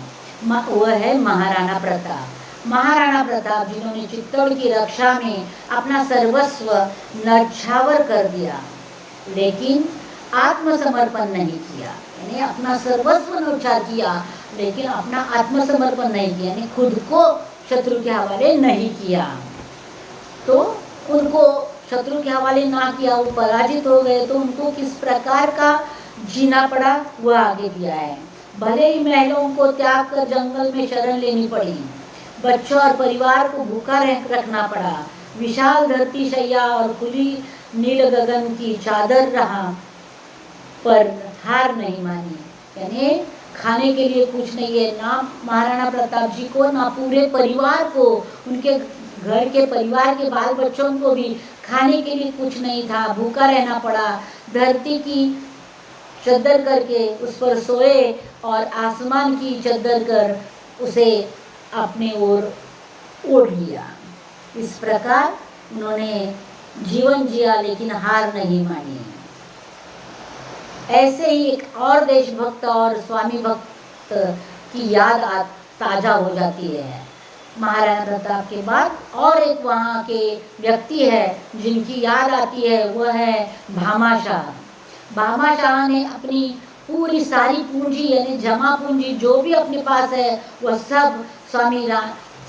वह है महाराणा प्रताप। महाराणा प्रताप जिन्होंने चित्तौड़ की रक्षा में अपना सर्वस्व न्यौछावर कर दिया, लेकिन आत्मसमर्पण नहीं किया। यानी अपना सर्वस्व न्यौछावर किया लेकिन अपना आत्मसमर्पण नहीं किया, यानी खुद को शत्रु के हवाले नहीं किया। तो उनको शत्रु के हवाले ना किया, वो पराजित हो गए, तो उनको किस प्रकार का जीना पड़ा वह आगे दिया है। भले ही महलों को त्याग कर जंगल में शरण लेनी पड़ी, बच्चों और परिवार को भूखा रखना पड़ा, विशाल धरती शैया और खुली नील गगन की चादर रहा, पर हार नहीं मानी। यानी खाने के लिए कुछ नहीं है, ना महाराणा प्रताप जी को, ना पूरे परिवार को, उनके घर के परिवार के बाल बच्चों को भी खाने के लिए कुछ नहीं था, भूखा रहना पड़ा। धरती की चद्दर करके उस पर सोए और आसमान की चद्दर कर उसे अपने ओर ओढ़ लिया। इस प्रकार उन्होंने जीवन जिया लेकिन हार नहीं मानी। ऐसे ही एक और देशभक्त और स्वामी भक्त की याद ताजा हो जाती है। महाराणा प्रताप के बाद और एक वहाँ के व्यक्ति है जिनकी याद आती है, वह है भामाशाह। भामाशाह ने अपनी पूरी सारी पूंजी यानी जमा पूंजी जो भी अपने पास है वह सब स्वामी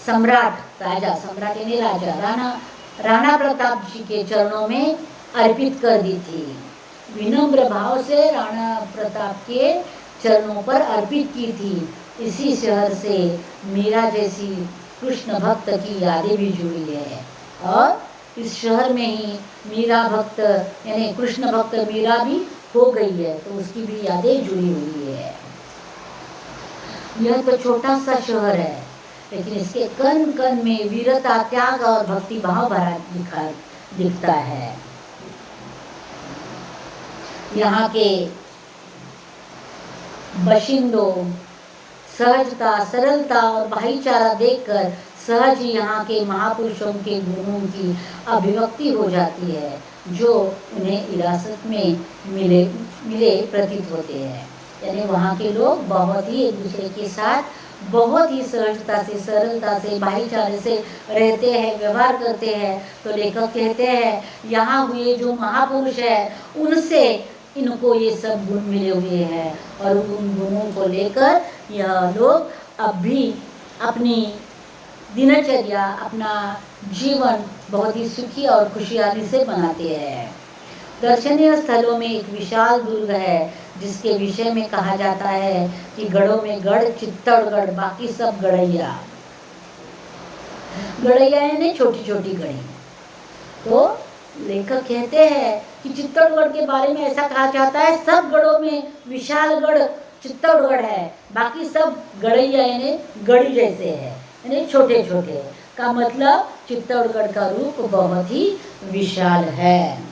सम्राट यानी राजा राणा प्रताप जी के चरणों में अर्पित कर दी थी। विनम्र भाव से राणा प्रताप के चरणों पर अर्पित की थी। इसी शहर से मीरा जैसी कृष्ण भक्त की यादें भी जुड़ी है और इस शहर में ही मीरा भक्त यानी कृष्ण भक्त मीरा भी खो गई है तो उसकी भी यादें जुड़ी हुई है। यह तो छोटा सा शहर है, लेकिन इसके कण कण में वीरता, त्याग और भक्ति भाव भरा दिखता है। यहाँ के बाशिंदों सहजता, सरलता और भाईचारा देखकर सहज ही यहाँ के महापुरुषों के गुणों की अभिव्यक्ति हो जाती है, जो उन्हें विरासत में मिले प्रतीत होते हैं। यानी वहाँ के लोग बहुत ही एक दूसरे के साथ बहुत ही सहजता से, सरलता से, भाईचारे से रहते हैं, व्यवहार करते हैं। तो लेखक कहते हैं यहाँ हुए जो महापुरुष है उनसे इनको ये सब गुण मिले हुए हैं, और उन गुणों को लेकर यह लोग अब भी अपनी दिनचर्या, अपना जीवन बहुत ही सुखी और खुशहाली से बनाते हैं। दर्शनीय स्थलों में एक विशाल दुर्ग है जिसके विषय में कहा जाता है कि गढ़ों में गढ़ चित्तौड़गढ़, बाकी सब गढ़ैया। गढ़ैया यानी छोटी छोटी गढ़ी। तो लेखक कहते हैं कि चित्तौड़गढ़ के बारे में ऐसा कहा जाता है, सब गढ़ों में विशाल गढ़ चित्तौड़गढ़ है, बाकी सब गढ़ैया यानी गढ़ी जैसे है, यानी छोटे छोटे। का मतलब चित्तौड़गढ़ का रूप बहुत ही विशाल है।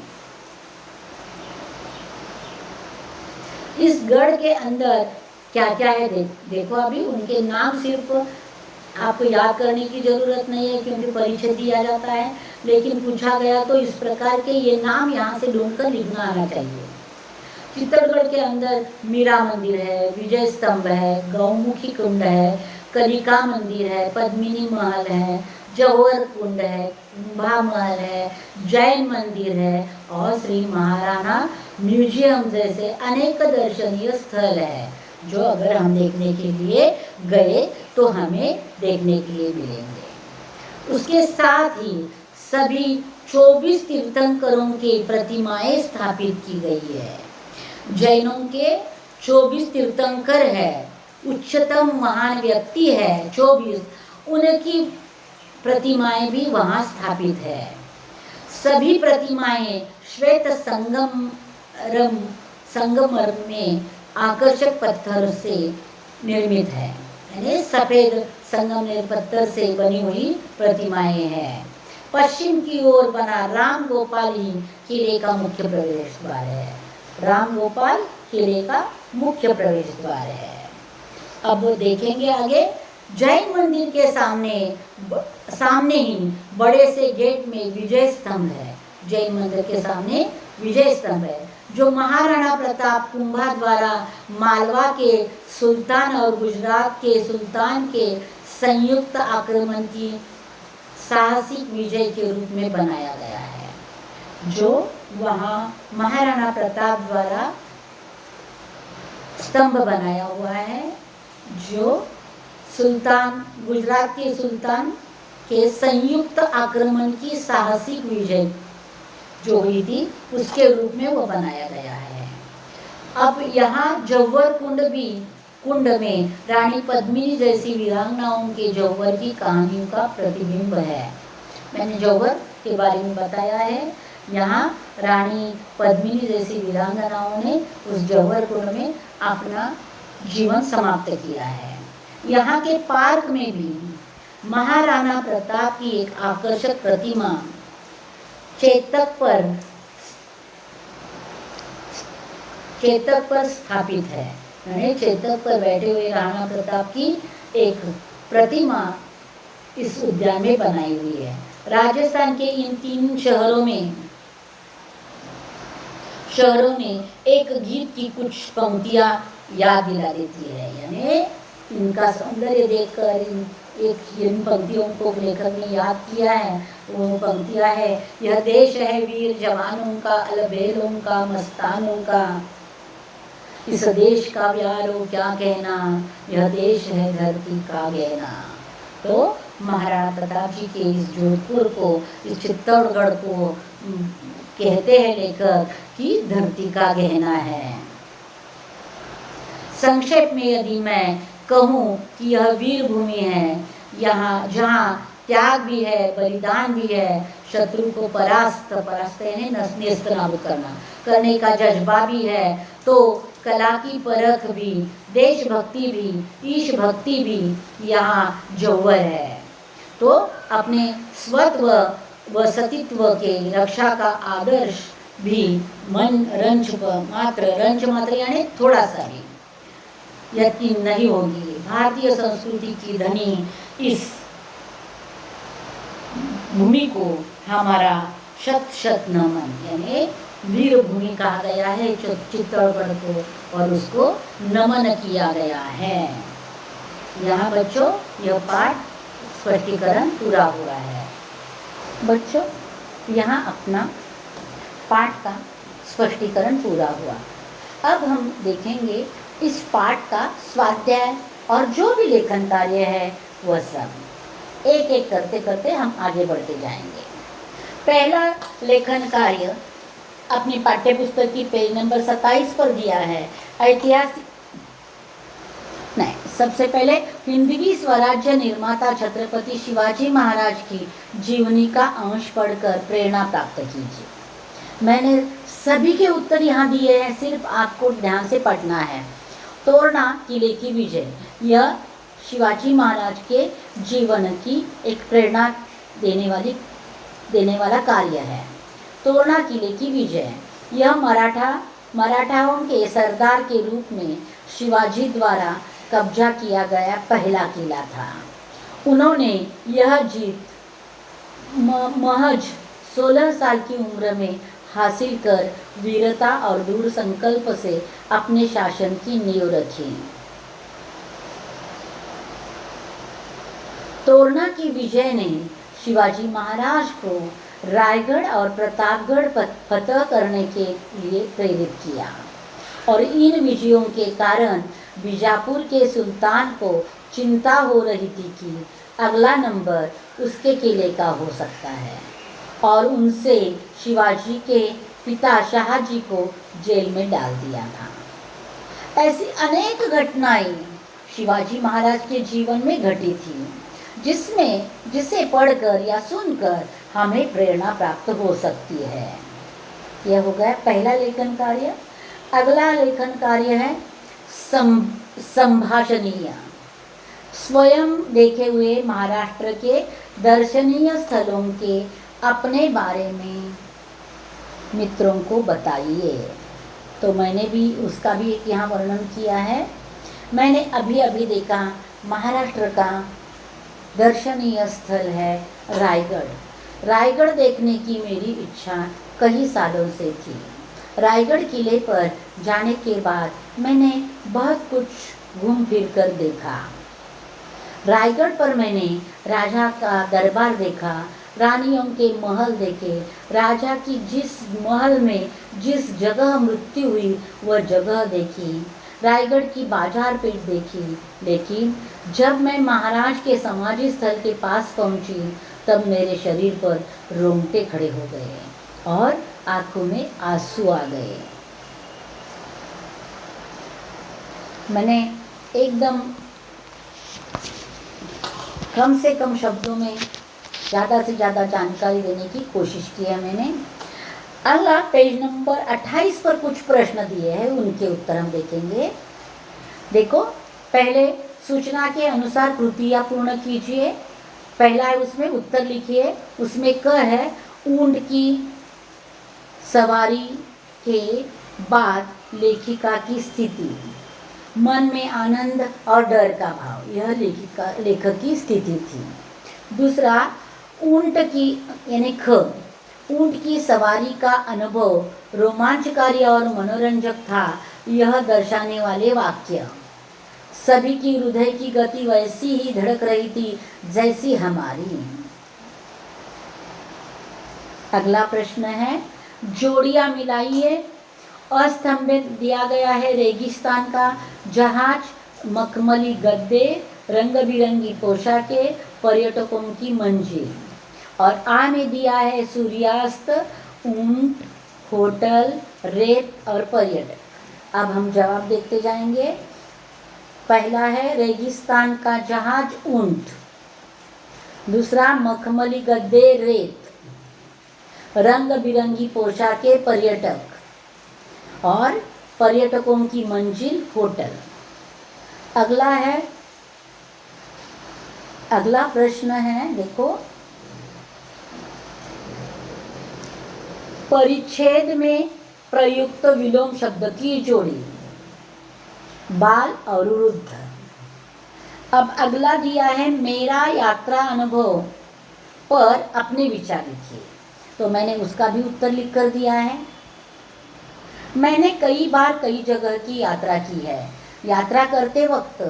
इस गढ़ के अंदर क्या क्या है देखो। अभी उनके नाम सिर्फ आपको याद करने की जरूरत नहीं है क्योंकि परिचय दिया जाता है, लेकिन पूछा गया तो इस प्रकार के ये नाम यहाँ से ढूंढकर लिखना आना चाहिए। चित्तौड़गढ़ के अंदर मीरा मंदिर है, विजय स्तंभ है, गौमुखी कुंड है, कलिका मंदिर है, पद्मिनी महल है, जौहर कुंड है, कुंभा महल है, जैन मंदिर है और श्री महाराणा म्यूजियम जैसे अनेक दर्शनीय स्थल है, जो अगर हम देखने के लिए गए तो हमें देखने के लिए मिलेंगे। उसके साथ ही सभी 24 तीर्थंकरों की प्रतिमाएं स्थापित की गई है। जैनों के 24 तीर्थंकर है, उच्चतम महान व्यक्ति है 24, उनकी प्रतिमाएं भी वहाँ स्थापित है। सभी प्रतिमाएं श्वेत संगमरमर में आकर्षक पत्थर से निर्मित है, यानी सफेद संगमरमर पत्थर से बनी हुई प्रतिमाएं हैं। पश्चिम की ओर बना राम गोपाल ही किले का मुख्य प्रवेश द्वार है। राम गोपाल किले का मुख्य प्रवेश द्वार है। अब देखेंगे आगे। जैन मंदिर के सामने ही बड़े से गेट में विजय स्तंभ है। जैन मंदिर के सामने विजय स्तंभ है, जो महाराणा प्रताप कुंभा द्वारा मालवा के सुल्तान और गुजरात के सुल्तान के संयुक्त आक्रमण की साहसिक विजय के रूप में बनाया गया है। जो वहाँ महाराणा प्रताप द्वारा स्तंभ बनाया हुआ है, जो सुल्तान, गुजरात के सुल्तान के संयुक्त आक्रमण की साहसिक विजय जो हुई थी उसके रूप में वो बनाया गया है। अब यहाँ जौहर कुंड में रानी पद्मिनी जैसी वीरांगनाओं के जौहर की कहानियों का प्रतिबिंब है। मैंने जौहर के बारे में बताया है। यहाँ रानी पद्मिनी जैसी वीरांगनाओं ने उस जौहर कुंड में अपना जीवन समाप्त किया है। यहाँ के पार्क में भी महाराणा प्रताप की एक आकर्षक प्रतिमा चेतक पर स्थापित है। यानी चेतक पर बैठे हुए राणा प्रताप की एक प्रतिमा इस उद्यान में बनाई हुई है। राजस्थान के इन 3 शहरों में एक गीत की कुछ पंक्तियां याद दिला देती है। यानी इनका सौंदर्य देखकर इन पंक्तियों को लेखक ने याद किया है। वो पंक्तियां है, यह देश है वीर जवानों का, अलबेलों का, मस्तानों का, इस देश का प्यारो क्या कहना, यह देश है धरती का गहना। तो महाराणा प्रताप जी के इस जोधपुर को, इस चित्तौड़गढ़ को कहते हैं लेखक कि धरती का गहना है। संक्षेप में यदि मैं कहूँ कि यह वीर भूमि है, यहाँ जहाँ त्याग भी है, बलिदान भी है, शत्रु को परास्त यानी नेस्त नाबूद करने का जज्बा भी है। तो कला की परख भी, देशभक्ति भी, ईश भक्ति भी यहाँ जौहर है। तो अपने स्वत्व व सतीत्व के रक्षा का आदर्श भी मन रंच मात्र यानी थोड़ा सा भी यकीन नहीं होगी। भारतीय संस्कृति की धनी इस भूमि को हमारा शत शत नमन, यानी वीर भूमि कहा गया है चित्तौड़गढ़ को, और उसको नमन किया गया है। यहाँ बच्चों यह पाठ स्पष्टीकरण पूरा हुआ है। बच्चों यहाँ अपना पाठ का स्पष्टीकरण पूरा हुआ। अब हम देखेंगे इस पाठ का स्वाध्याय और जो भी लेखन कार्य है वह सब एक एक करते करते हम आगे बढ़ते जाएंगे। पहला लेखन कार्य अपनी पाठ्य पुस्तक की पेज नंबर 27 पर दिया है। ऐतिहासिक नहीं, सबसे पहले हिंदवी स्वराज्य निर्माता छत्रपति शिवाजी महाराज की जीवनी का अंश पढ़कर प्रेरणा प्राप्त कीजिए। मैंने सभी के उत्तर यहाँ दिए हैं, सिर्फ आपको ध्यान से पढ़ना है। तोरना किले की विजय, यह शिवाजी महाराज के जीवन की एक प्रेरणा देने वाला कार्य है। तोरना किले की विजय, यह मराठाओं के सरदार के रूप में शिवाजी द्वारा कब्जा किया गया पहला किला था। उन्होंने यह जीत महज 16 साल की उम्र में हासिल कर वीरता और दृढ़ संकल्प से अपने शासन की नींव रखी। तोरना की विजय ने शिवाजी महाराज को रायगढ़ और प्रतापगढ़ फतह करने के लिए प्रेरित किया, और इन विजयों के कारण बीजापुर के सुल्तान को चिंता हो रही थी कि अगला नंबर उसके किले का हो सकता है, और उनसे शिवाजी के पिता शाहजी को जेल में डाल दिया था। ऐसी अनेक घटनाएं शिवाजी महाराज के जीवन में घटी थी जिसे पढ़कर या सुनकर हमें प्रेरणा प्राप्त हो सकती है। यह हो गया पहला लेखन कार्य। अगला लेखन कार्य है संभाषणीय। स्वयं देखे हुए महाराष्ट्र के दर्शनीय स्थलों के अपने बारे में मित्रों को बताइए। तो मैंने भी उसका भी एक यहाँ वर्णन किया है। मैंने अभी देखा महाराष्ट्र का दर्शनीय स्थल है रायगढ़। रायगढ़ देखने की मेरी इच्छा कई सालों से थी। रायगढ़ किले पर जाने के बाद मैंने बहुत कुछ घूम फिर कर देखा। रायगढ़ पर मैंने राजा का दरबार देखा, रानियों के महल देखे, राजा की जिस महल में जिस जगह मृत्यु हुई वह जगह देखी, रायगढ़ की बाजार पेट देखी। लेकिन जब मैं महाराज के समाधि स्थल के पास पहुंची तब मेरे शरीर पर रोंगटे खड़े हो गए और आंखों में आंसू आ गए। मैंने एकदम कम से कम शब्दों में ज़्यादा से ज़्यादा जानकारी देने की कोशिश की है मैंने। अगला पेज नंबर 28 पर कुछ प्रश्न दिए हैं, उनके उत्तर हम देखेंगे। देखो, पहले सूचना के अनुसार कृतियाँ पूर्ण कीजिए। पहला है उसमें उत्तर लिखिए। उसमें क है ऊंट की सवारी के बाद लेखिका की स्थिति, मन में आनंद और डर का भाव, यह लेखक की स्थिति थी। दूसरा, ऊंट की यानी ख, ऊंट की सवारी का अनुभव रोमांचकारी और मनोरंजक था, यह दर्शाने वाले वाक्य। सभी की हृदय की गति वैसी ही धड़क रही थी जैसी हमारी। अगला प्रश्न है जोड़ियां मिलाइए। अस्तंभित दिया गया है रेगिस्तान का जहाज, मखमली गद्दे, रंग बिरंगी पोशाकें, पर्यटकों की मंजिल। और आ में दिया है सूर्यास्त, ऊंट, होटल, रेत और पर्यटक। अब हम जवाब देखते जाएंगे। पहला है रेगिस्तान का जहाज ऊंट। दूसरा मखमली गद्दे, रेत, रंग बिरंगी पोशाकें, पर्यटक और पर्यटकों की मंजिल, होटल। अगला प्रश्न है, देखो, परिच्छेद में प्रयुक्त विलोम शब्द की जोड़ी, बाल और वृद्ध। अब अगला दिया है, मेरा यात्रा अनुभव पर अपने विचार लिखिए। तो मैंने उसका भी उत्तर लिख कर दिया है। मैंने कई बार कई जगह की यात्रा की है। यात्रा करते वक्त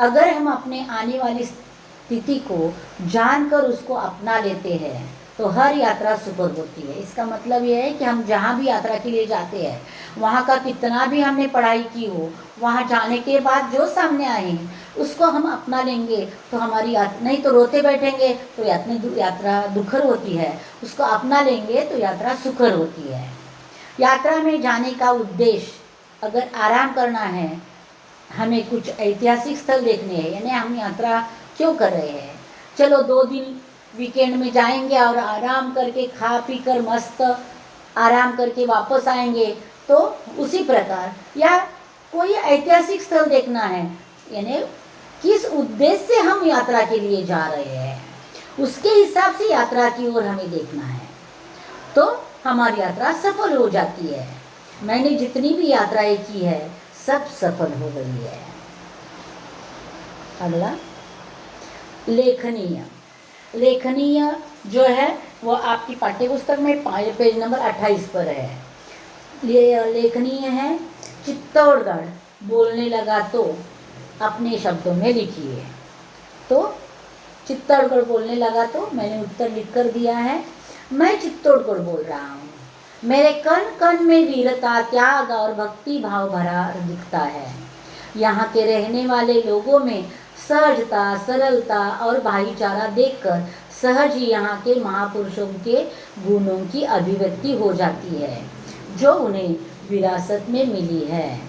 अगर हम अपने आने वाली स्थिति को जानकर उसको अपना लेते हैं तो हर यात्रा सुखद होती है। इसका मतलब यह है कि हम जहाँ भी यात्रा के लिए जाते हैं, वहाँ का कितना भी हमने पढ़ाई की हो, वहाँ जाने के बाद जो सामने आए उसको हम अपना लेंगे तो हमारी नहीं तो रोते बैठेंगे तो यात्रा दुखर होती है, उसको अपना लेंगे तो यात्रा सुखद होती है। यात्रा में जाने का उद्देश्य अगर आराम करना है, हमें कुछ ऐतिहासिक स्थल देखने हैं, यानी हम यात्रा क्यों कर रहे हैं, चलो 2 दिन वीकेंड में जाएंगे और आराम करके खा पी कर मस्त आराम करके वापस आएंगे, तो उसी प्रकार या कोई ऐतिहासिक स्थल देखना है, यानी किस उद्देश्य से हम यात्रा के लिए जा रहे हैं, उसके हिसाब से यात्रा की ओर हमें देखना है, तो हमारी यात्रा सफल हो जाती है। मैंने जितनी भी यात्राएं की है सब सफल हो गई है। अगला, लेखनीय जो है वो आपकी पाठ्यपुस्तक में पेज नंबर 28 पर है। लेखनीय है, चित्तौड़गढ़ बोलने लगा तो अपने शब्दों में लिखिए। तो चित्तौड़गढ़ बोलने लगा तो मैंने उत्तर लिख कर दिया है। मैं चित्तौड़गढ़ बोल रहा हूँ। मेरे कण कण में वीरता, त्याग और भक्ति भाव भरा दिखता है। यहाँ के रहने वाले लोगों में सहजता, सरलता और भाईचारा देखकर सहज ही यहाँ के महापुरुषों के गुणों की अभिव्यक्ति हो जाती है जो उन्हें विरासत में मिली है।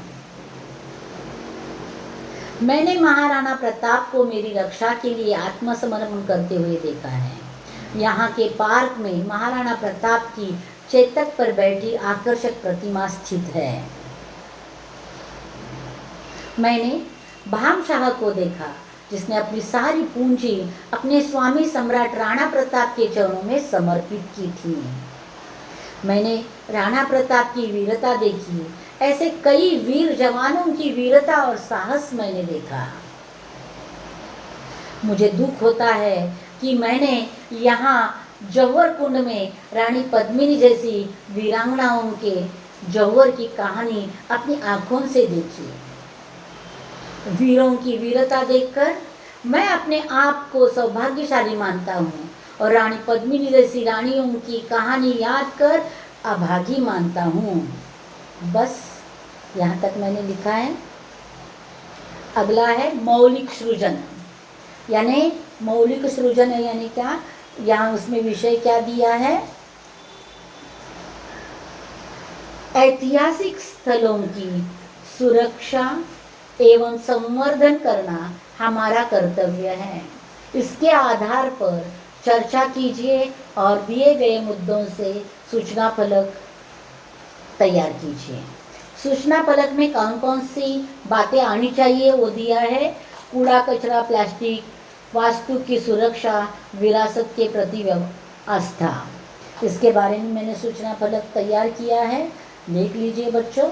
मैंने महाराणा प्रताप को मेरी रक्षा के लिए आत्मसमर्पण करते हुए देखा है। यहाँ के पार्क में महाराणा प्रताप की चेतक पर बैठी आकर्षक प्रतिमा स्थित है। मैंने भामशाह को देखा जिसने अपनी सारी पूंजी अपने स्वामी सम्राट राणा प्रताप के चरणों में समर्पित की थी। मैंने राणा प्रताप की वीरता देखी। ऐसे कई वीर जवानों की वीरता और साहस मैंने देखा। मुझे दुख होता है कि मैंने यहाँ जौहर कुंड में रानी पद्मिनी जैसी वीरांगनाओं के जौहर की कहानी अपनी आंखों से देखी। वीरों की वीरता देखकर मैं अपने आप को सौभाग्यशाली मानता हूँ और रानी पद्मिनी जैसी रानियों की कहानी याद कर अभागी मानता हूँ। बस यहाँ तक मैंने लिखा है। अगला है मौलिक सृजन, यानी मौलिक सृजन है यानी क्या, यहाँ उसमें विषय क्या दिया है, ऐतिहासिक स्थलों की सुरक्षा एवं संवर्धन करना हमारा कर्तव्य है। इसके आधार पर चर्चा कीजिए और दिए गए मुद्दों से सूचना फलक तैयार कीजिए। सूचना फलक में कौन कौन सी बातें आनी चाहिए वो दिया है। कूड़ा कचरा, प्लास्टिक, वास्तु की सुरक्षा, विरासत के प्रति आस्था, इसके बारे में मैंने सूचना फलक तैयार किया है, देख लीजिए बच्चों।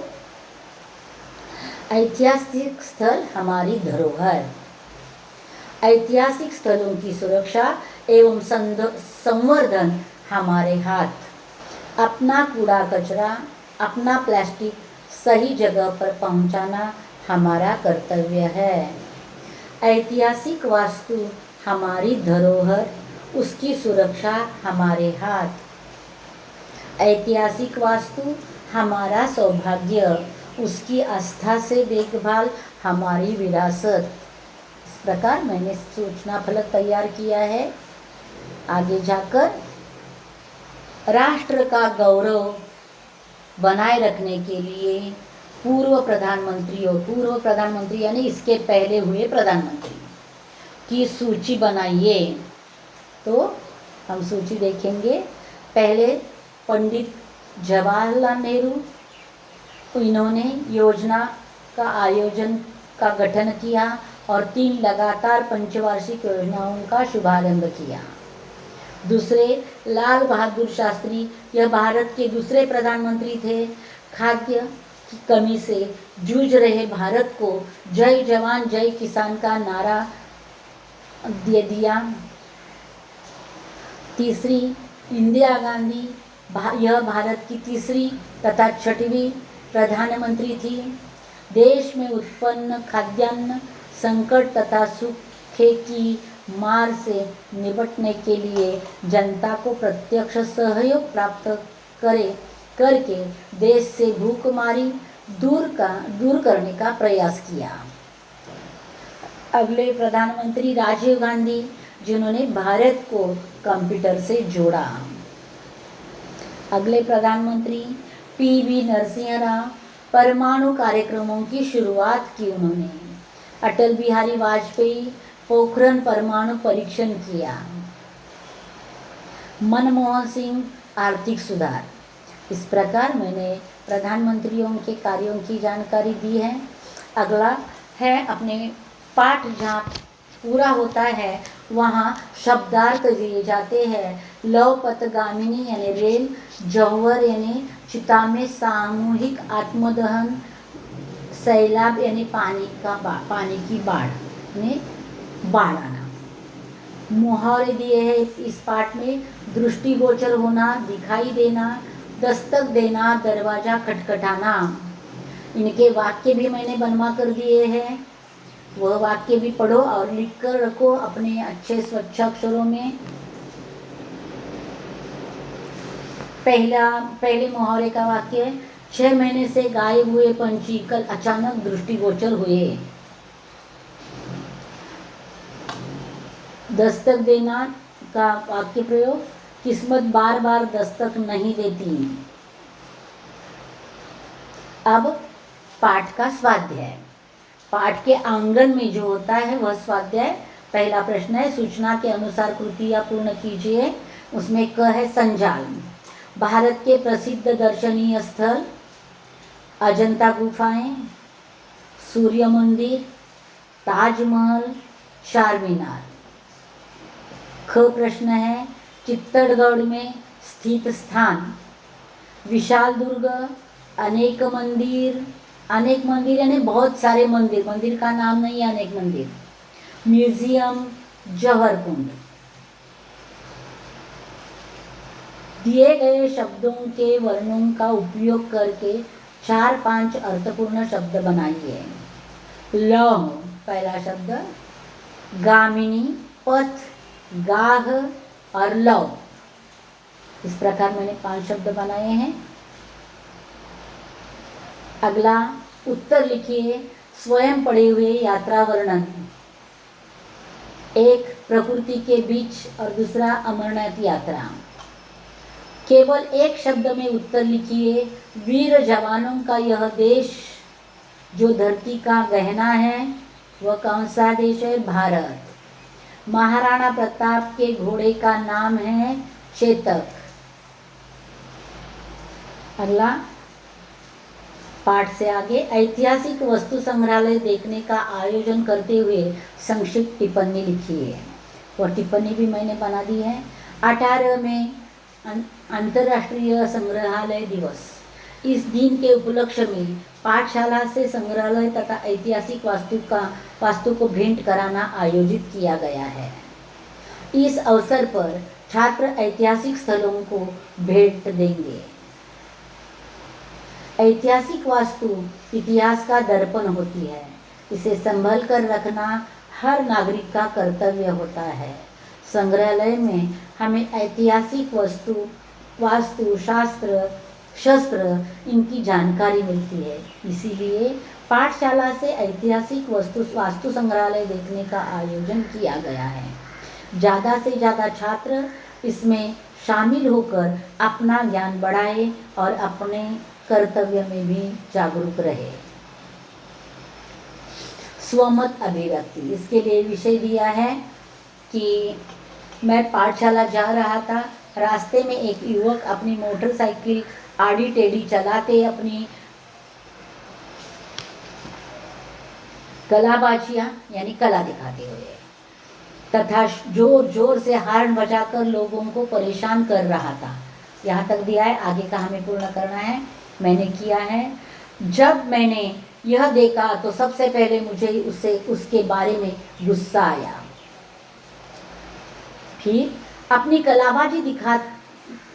ऐतिहासिक स्थल हमारी धरोहर। ऐतिहासिक स्थलों की सुरक्षा एवं संवर्धन हमारे हाथ। अपना कूड़ा कचरा, अपना प्लास्टिक सही जगह पर पहुंचाना हमारा कर्तव्य है। ऐतिहासिक वास्तु हमारी धरोहर, उसकी सुरक्षा हमारे हाथ। ऐतिहासिक वास्तु हमारा सौभाग्य, उसकी आस्था से देखभाल हमारी विरासत। इस प्रकार मैंने सूचना फलक तैयार किया है। आगे जाकर राष्ट्र का गौरव बनाए रखने के लिए पूर्व प्रधानमंत्री यानी इसके पहले हुए प्रधानमंत्री की सूची बनाइए। तो हम सूची देखेंगे। पहले पंडित जवाहरलाल नेहरू, इन्होंने योजना का आयोजन का गठन किया और 3 लगातार पंचवार्षिक योजनाओं का शुभारंभ किया। दूसरे लाल बहादुर शास्त्री, यह भारत के दूसरे प्रधानमंत्री थे। खाद्य की कमी से जूझ रहे भारत को जय जवान जय किसान का नारा दे दिया। तीसरी इंदिरा गांधी, यह भारत की तीसरी तथा 6वीं प्रधानमंत्री थी। देश में उत्पन्न खाद्यान्न संकट तथा सूखे की मार से निपटने के लिए जनता को प्रत्यक्ष सहयोग प्राप्त करके देश से भूखमारी दूर करने का प्रयास किया। अगले प्रधानमंत्री राजीव गांधी, जिन्होंने भारत को कंप्यूटर से जोड़ा। अगले प्रधानमंत्री पीवी नरसिंह राव, परमाणु कार्यक्रमों की शुरुआत की उन्होंने। अटल बिहारी वाजपेयी, पोखरण परमाणु परीक्षण किया। मनमोहन सिंह, आर्थिक सुधार। इस प्रकार मैंने प्रधानमंत्रियों के कार्यों की जानकारी दी है। अगला है अपने पाठ जहाँ पूरा होता है वहाँ शब्दार्थ दिए जाते हैं। लव पथगामिनी यानी रेल, जौहर यानी चिता में सामूहिक आत्मदहन, सैलाब यानी पानी की बाढ़ में बाढ़ आना। मुहावरे दिए हैं इस पाठ में। दृष्टिगोचर होना, दिखाई देना, दस्तक देना, दरवाजा खटखटाना। इनके वाक्य भी मैंने बनवा कर दिए हैं, वह वाक्य भी पढ़ो और लिख कर रखो अपने अच्छे स्वच्छ अक्षरों में। पहले मुहावरे का वाक्य है, 6 महीने से गायब हुए पंछी कल अचानक दृष्टिगोचर हुए। दस्तक देना का वाक्य प्रयोग, किस्मत बार बार दस्तक नहीं देती। अब पाठ का स्वाध्याय। पाठ के आंगन में जो होता है वह स्वाध्याय। पहला प्रश्न है, सूचना के अनुसार कृतियाँ पूर्ण कीजिए। उसमें क है संजाल। भारत के प्रसिद्ध दर्शनीय स्थल, अजंता गुफाएं, सूर्य मंदिर, ताजमहल, चारमीनार। ख प्रश्न है, चित्तौड़गढ़ में स्थित स्थान, विशाल दुर्ग, अनेक मंदिर। अनेक मंदिर यानी बहुत सारे मंदिर, मंदिर का नाम नहीं है अनेक मंदिर। म्यूजियम, जौहर कुंड। दिए गए शब्दों के वर्णों का उपयोग करके 4-5 अर्थपूर्ण शब्द बनाइए। लौह पहला शब्द, गामिनी, पथ, गाह और लव। इस प्रकार मैंने 5 शब्द बनाए हैं। अगला उत्तर लिखिए, स्वयं पढ़े हुए यात्रा वर्णन। एक प्रकृति के बीच और दूसरा अमरनाथ यात्रा। केवल एक शब्द में उत्तर लिखिए, वीर जवानों का यह देश जो धरती का गहना है वह कौन सा देश है? भारत। महाराणा प्रताप के घोड़े का नाम है चेतक। अगला पाठ से आगे, ऐतिहासिक वस्तु संग्रहालय देखने का आयोजन करते हुए संक्षिप्त टिप्पणी लिखिए। वह टिप्पणी भी मैंने बना दी है। 18 में अंतर्राष्ट्रीय संग्रहालय दिवस। इस दिन के उपलक्ष्य में पाठशाला से संग्रहालय तथा ऐतिहासिक वास्तु को भेंट कराना आयोजित किया गया है। इस अवसर पर छात्र ऐतिहासिक स्थलों को भेंट देंगे। ऐतिहासिक वास्तु इतिहास का दर्पण होती है, इसे संभल कर रखना हर नागरिक का कर्तव्य होता है। संग्रहालय में हमें ऐतिहासिक वास्तु शस्त्र इनकी जानकारी मिलती है। इसीलिए पाठशाला से ऐतिहासिक वास्तु संग्रहालय देखने का आयोजन किया गया है। ज़्यादा से ज़्यादा छात्र इसमें शामिल होकर अपना ज्ञान बढ़ाए और अपने कर्तव्य में भी जागरूक रहे। स्वमत अभिव्यक्ति, इसके लिए विषय दिया है कि मैं पाठशाला जा रहा था। रास्ते में एक युवक अपनी मोटरसाइकिल आड़ी टेढ़ी चलाते अपनी कलाबाजियाँ यानी कला दिखाते हुए तथा जोर जोर से हॉर्न बजाकर लोगों को परेशान कर रहा था। यहाँ तक दिया है, आगे का हमें पूर्ण करना है। मैंने किया है। जब मैंने यह देखा तो सबसे पहले मुझे उसके बारे में गुस्सा आया। फिर अपनी कलाबाजी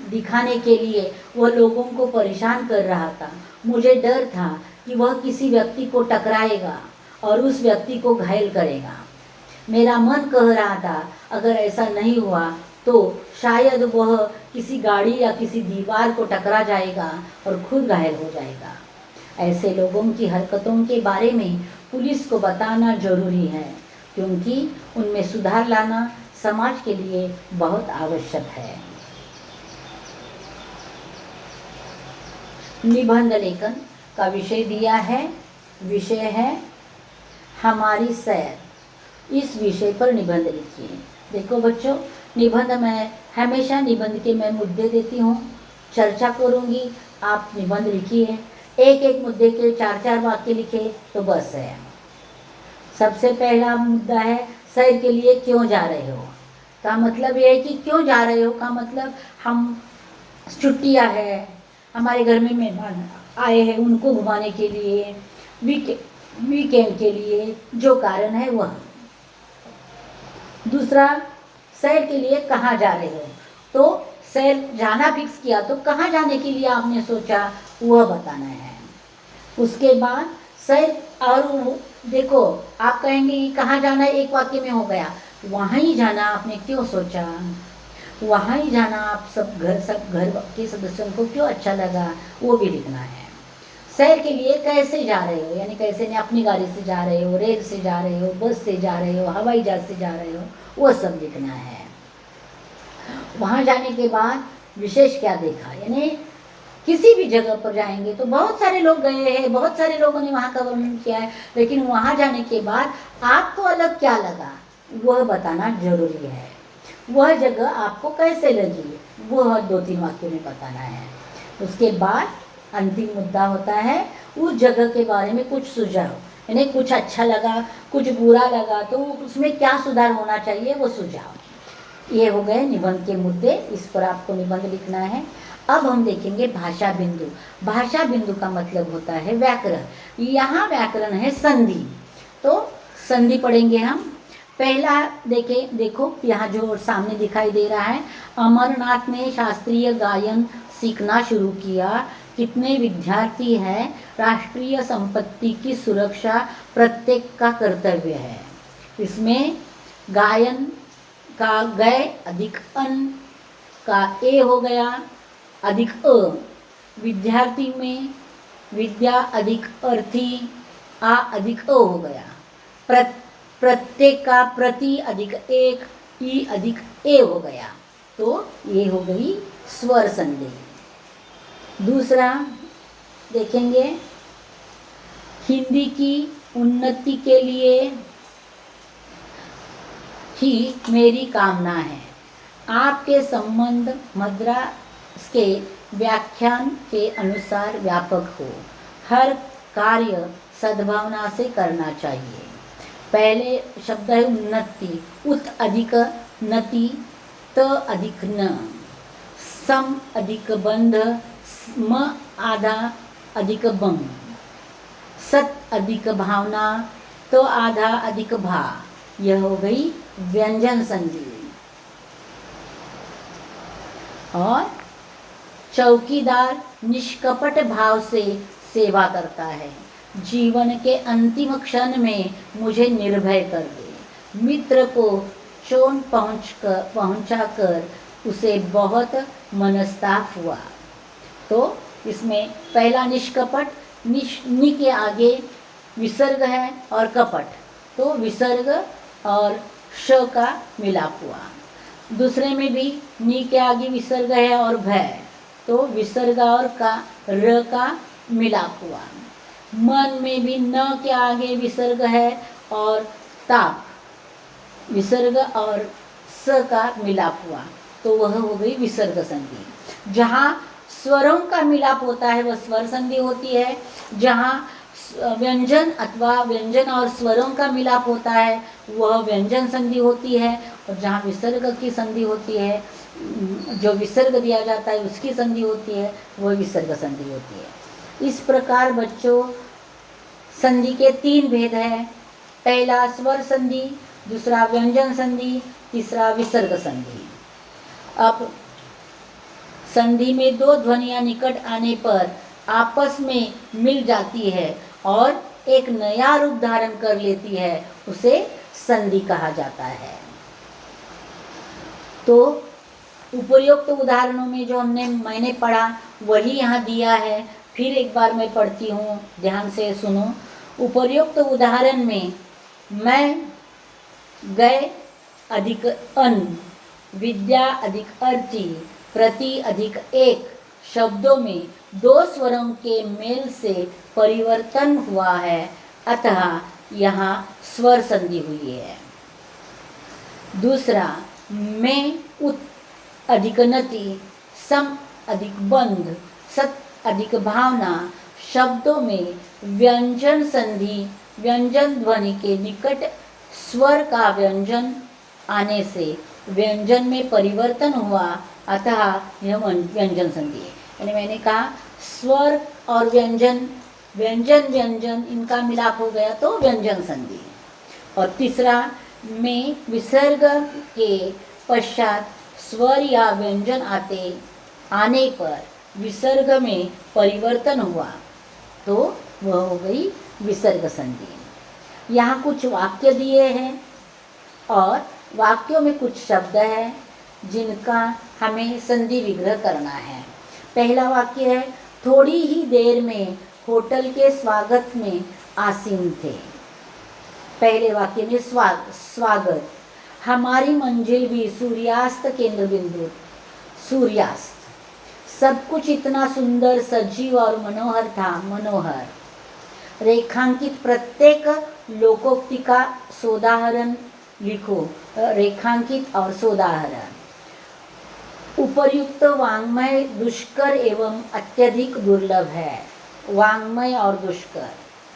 दिखाने के लिए वह लोगों को परेशान कर रहा था। मुझे डर था कि वह किसी व्यक्ति को टकराएगा और उस व्यक्ति को घायल करेगा। मेरा मन कह रहा था अगर ऐसा नहीं हुआ तो शायद वह किसी गाड़ी या किसी दीवार को टकरा जाएगा और खुद घायल हो जाएगा। ऐसे लोगों की हरकतों के बारे में पुलिस को बताना जरूरी है, क्योंकि उनमें सुधार लाना समाज के लिए बहुत आवश्यक है। निबंध लेखन का विषय दिया है। विषय है हमारी सैर। इस विषय पर निबंध लिखिए। देखो बच्चों, निबंध में हमेशा निबंध के मैं मुद्दे देती हूँ, चर्चा करूँगी, आप निबंध लिखिए। एक एक मुद्दे के 4-4 वाक्य लिखे तो बस है। सबसे पहला मुद्दा है सैर के लिए क्यों जा रहे हो। का मतलब ये है कि क्यों जा रहे हो का मतलब हम छुट्टियाँ है, हमारे घर में मेहमान आए हैं, उनको घुमाने के लिए, वीकेंड के लिए जो कारण है वह। दूसरा, सैर के लिए कहाँ जा रहे हो। तो सैर जाना फिक्स किया तो कहाँ जाने के लिए आपने सोचा वह बताना है। उसके बाद सैर, और देखो आप कहेंगे कि कहाँ जाना है, एक वाक्य में हो गया। वहाँ ही जाना आपने क्यों सोचा, वहाँ ही जाना आप सब घर के सदस्यों को क्यों अच्छा लगा, वो भी लिखना है। सैर के लिए कैसे जा रहे हो, यानी कैसे नहीं, अपनी गाड़ी से जा रहे हो, रेल से जा रहे हो, बस से जा रहे हो, हवाई जहाज से जा रहे हो, वो सब लिखना है। वहाँ जाने के बाद विशेष क्या देखा, यानी किसी भी जगह पर जाएंगे तो बहुत सारे लोग गए हैं, बहुत सारे लोगों ने वहाँ का वर्णन किया है, लेकिन वहाँ जाने के बाद आपको अलग क्या लगा वह बताना जरूरी है। वह जगह आपको कैसे लगी वह 2-3 वाक्यों में बताना है। उसके बाद अंतिम मुद्दा होता है उस जगह के बारे में कुछ सुझाव, यानी कुछ अच्छा लगा, कुछ बुरा लगा तो उसमें क्या सुधार होना चाहिए वो सुझाव। ये हो गए निबंध के मुद्दे, इस पर आपको निबंध लिखना है। अब हम देखेंगे भाषा बिंदु। भाषा बिंदु का मतलब होता है व्याकरण। यहाँ व्याकरण है संधि, तो संधि पढ़ेंगे हम। पहला देखो यहाँ जो सामने दिखाई दे रहा है, अमरनाथ ने शास्त्रीय गायन सीखना शुरू किया। कितने विद्यार्थी हैं, राष्ट्रीय संपत्ति की सुरक्षा प्रत्येक का कर्तव्य है। इसमें गायन का गय अधिक अन का ए हो गया, अधिक अ। विद्यार्थी में विद्या अधिक अर्थी आ अधिक अ हो गया। प्रत्येक का प्रति अधिक एक ई अधिक ए हो गया, तो ये हो गई स्वर संधि। दूसरा देखेंगे, हिंदी की उन्नति के लिए ही मेरी कामना है। आपके संबंध मद्रास के व्याख्यान के अनुसार व्यापक हो। हर कार्य सद्भावना से करना चाहिए। पहले शब्द है उन्नति, उत अधिक नति, त अधिक न, सम अधिक बंध, म आधा अधिक बंग, सत अधिक भावना, तो आधा अधिक भा। यह हो गई व्यंजन संधि। और चौकीदार निष्कपट भाव से सेवा करता है। जीवन के अंतिम क्षण में मुझे निर्भय कर दे। मित्र को चोट पहुंचाकर उसे बहुत मनस्ताप हुआ। तो इसमें पहला निष्कपट, नि के आगे विसर्ग है और कपट, तो विसर्ग और श का मिलाप हुआ। दूसरे में भी नि के आगे विसर्ग है और भय, तो विसर्ग और का र का मिलाप हुआ। मन में भी न के आगे विसर्ग है और ताप, विसर्ग और स का मिलाप हुआ तो वह हो गई विसर्ग संधि। जहाँ स्वरों का मिलाप होता है वह स्वर संधि होती है। जहाँ व्यंजन अथवा व्यंजन और स्वरों का मिलाप होता है वह व्यंजन संधि होती है। और जहाँ विसर्ग की संधि होती है, जो विसर्ग दिया जाता है उसकी संधि होती है, वह विसर्ग संधि होती है। इस प्रकार बच्चों संधि के 3 भेद हैं। पहला स्वर संधि, दूसरा व्यंजन संधि, तीसरा विसर्ग संधि। अब संधि में 2 ध्वनियां निकट आने पर आपस में मिल जाती है और एक नया रूप धारण कर लेती है, उसे संधि कहा जाता है। तो उपयुक्त उदाहरणों में जो मैंने पढ़ा वही यहाँ दिया है। फिर एक बार मैं पढ़ती हूँ, ध्यान से सुनो। उपयुक्त उदाहरण में मैं, गए अधिक अन, विद्या अधिक अर्थी, प्रति अधिक एक शब्दों में 2 स्वरों के मेल से परिवर्तन हुआ है, अतः यहाँ स्वर संधि हुई है। दूसरा, में उत अधिक नति, सम अधिक बंध, सत अधिक भावना शब्दों में व्यंजन संधि, व्यंजन ध्वनि के निकट स्वर का व्यंजन आने से व्यंजन में परिवर्तन हुआ, अतः यह व्यंजन संधि है। यानी मैंने कहा स्वर और व्यंजन, व्यंजन व्यंजन इनका मिलाप हो गया तो व्यंजन संधि। और तीसरा, में विसर्ग के पश्चात स्वर या व्यंजन आने पर विसर्ग में परिवर्तन हुआ तो वह हो गई विसर्ग संधि। यहाँ कुछ वाक्य दिए हैं और वाक्यों में कुछ शब्द हैं जिनका हमें संधि विग्रह करना है। पहला वाक्य है, थोड़ी ही देर में होटल के स्वागत में आसीन थे। पहले वाक्य में स्वागत, हमारी मंजिल भी सूर्यास्त केंद्र बिंदु, सूर्यास्त, सब कुछ इतना सुंदर, सजीव और मनोहर था, मनोहर। रेखांकित प्रत्येक लोकोक्ति का सोदाहरण लिखो, रेखांकित और सोदाहरण। उपर्युक्त वाङ्मय दुष्कर एवं अत्यधिक दुर्लभ है। वाङ्मय और दुष्कर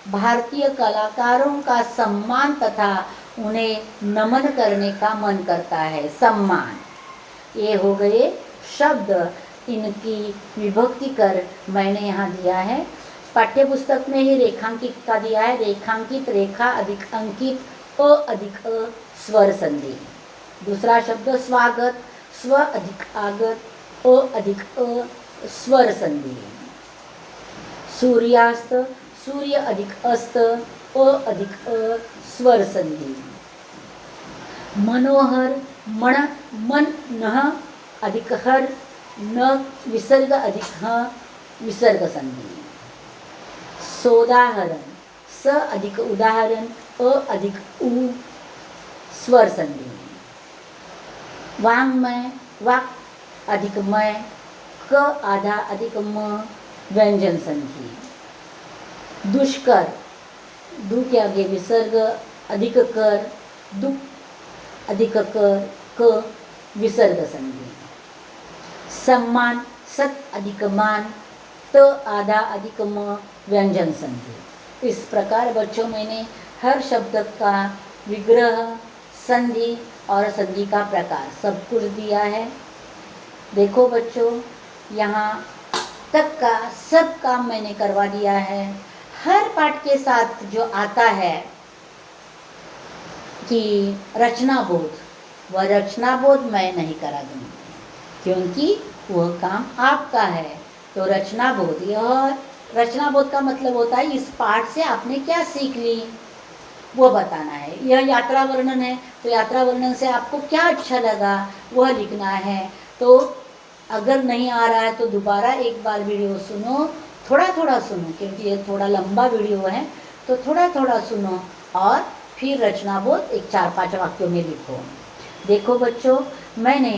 भारतीय कलाकारों का सम्मान तथा उन्हें नमन करने का मन करता है, सम्मान। ये हो गए शब्द, इनकी विभक्ति कर मैंने यहाँ दिया है। पाठ्य पुस्तक में ही रेखांकित का दिया है, रेखांकित, रेखा अधिक अंकित, अ अधिक अ, स्वर संधि। दूसरा शब्द स्वागत, स्व अधिक आगत, अ अधिक अ, स्वर संधि। सूर्यास्त, सूर्य अधिक अस्त, अ अधिक अ, स्वर संधि। मनोहर, मन नह अधिक हर, न विसर्ग अधिक ह, विसर्ग संधि। सोदाहरण, स अधिक उदाहरण, अ अधिक उ, स्वर संधि। वाङ्मय, वाक् अधिक मय, क आधा अधिक म, व्यंजन संधि। दुष्कर, दु के आगे विसर्ग अधिक कर, दुख अधिक कर, क, विसर्ग संधि। सम्मान, सत अधिक मान, त आधा अधिक म, व्यंजन संधि। इस प्रकार बच्चों मैंने हर शब्द का विग्रह, संधि और संधि का प्रकार सब कुछ दिया है। देखो बच्चों, यहाँ तक का सब काम मैंने करवा दिया है। हर पाठ के साथ जो आता है कि रचनाबोध, वह रचनाबोध मैं नहीं करा दूँगी क्योंकि वह काम आपका है। तो रचनाबोध, यह रचनाबोध का मतलब होता है इस पाठ से आपने क्या सीख ली वो बताना है। यह यात्रा वर्णन है तो यात्रा वर्णन से आपको क्या अच्छा लगा वह लिखना है। तो अगर नहीं आ रहा है तो दोबारा एक बार वीडियो सुनो, थोड़ा थोड़ा सुनो क्योंकि ये थोड़ा लंबा वीडियो है, तो थोड़ा थोड़ा सुनो और फिर रचनाबोध एक 4-5 वाक्यों में लिखो। देखो बच्चों, मैंने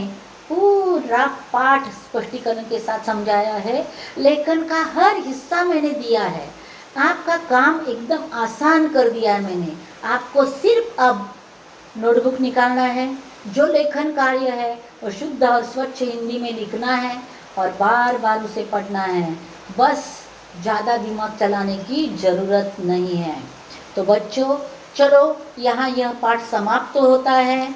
पूरा पाठ स्पष्टीकरण के साथ समझाया है, लेखन का हर हिस्सा मैंने दिया है, आपका काम एकदम आसान कर दिया है मैंने। आपको सिर्फ अब नोटबुक निकालना है, जो लेखन कार्य है वो शुद्ध और स्वच्छ हिंदी में लिखना है और बार बार उसे पढ़ना है, बस ज़्यादा दिमाग चलाने की ज़रूरत नहीं है। तो बच्चों चलो यहाँ यह पाठ समाप्त तो होता है।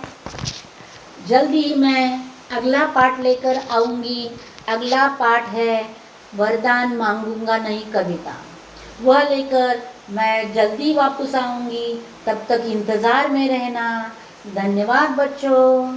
जल्दी ही मैं अगला पाठ लेकर आऊँगी। अगला पाठ है वरदान मांगूंगा नहीं कविता, वह लेकर मैं जल्दी वापस आऊँगी। तब तक इंतज़ार में रहना। धन्यवाद बच्चों।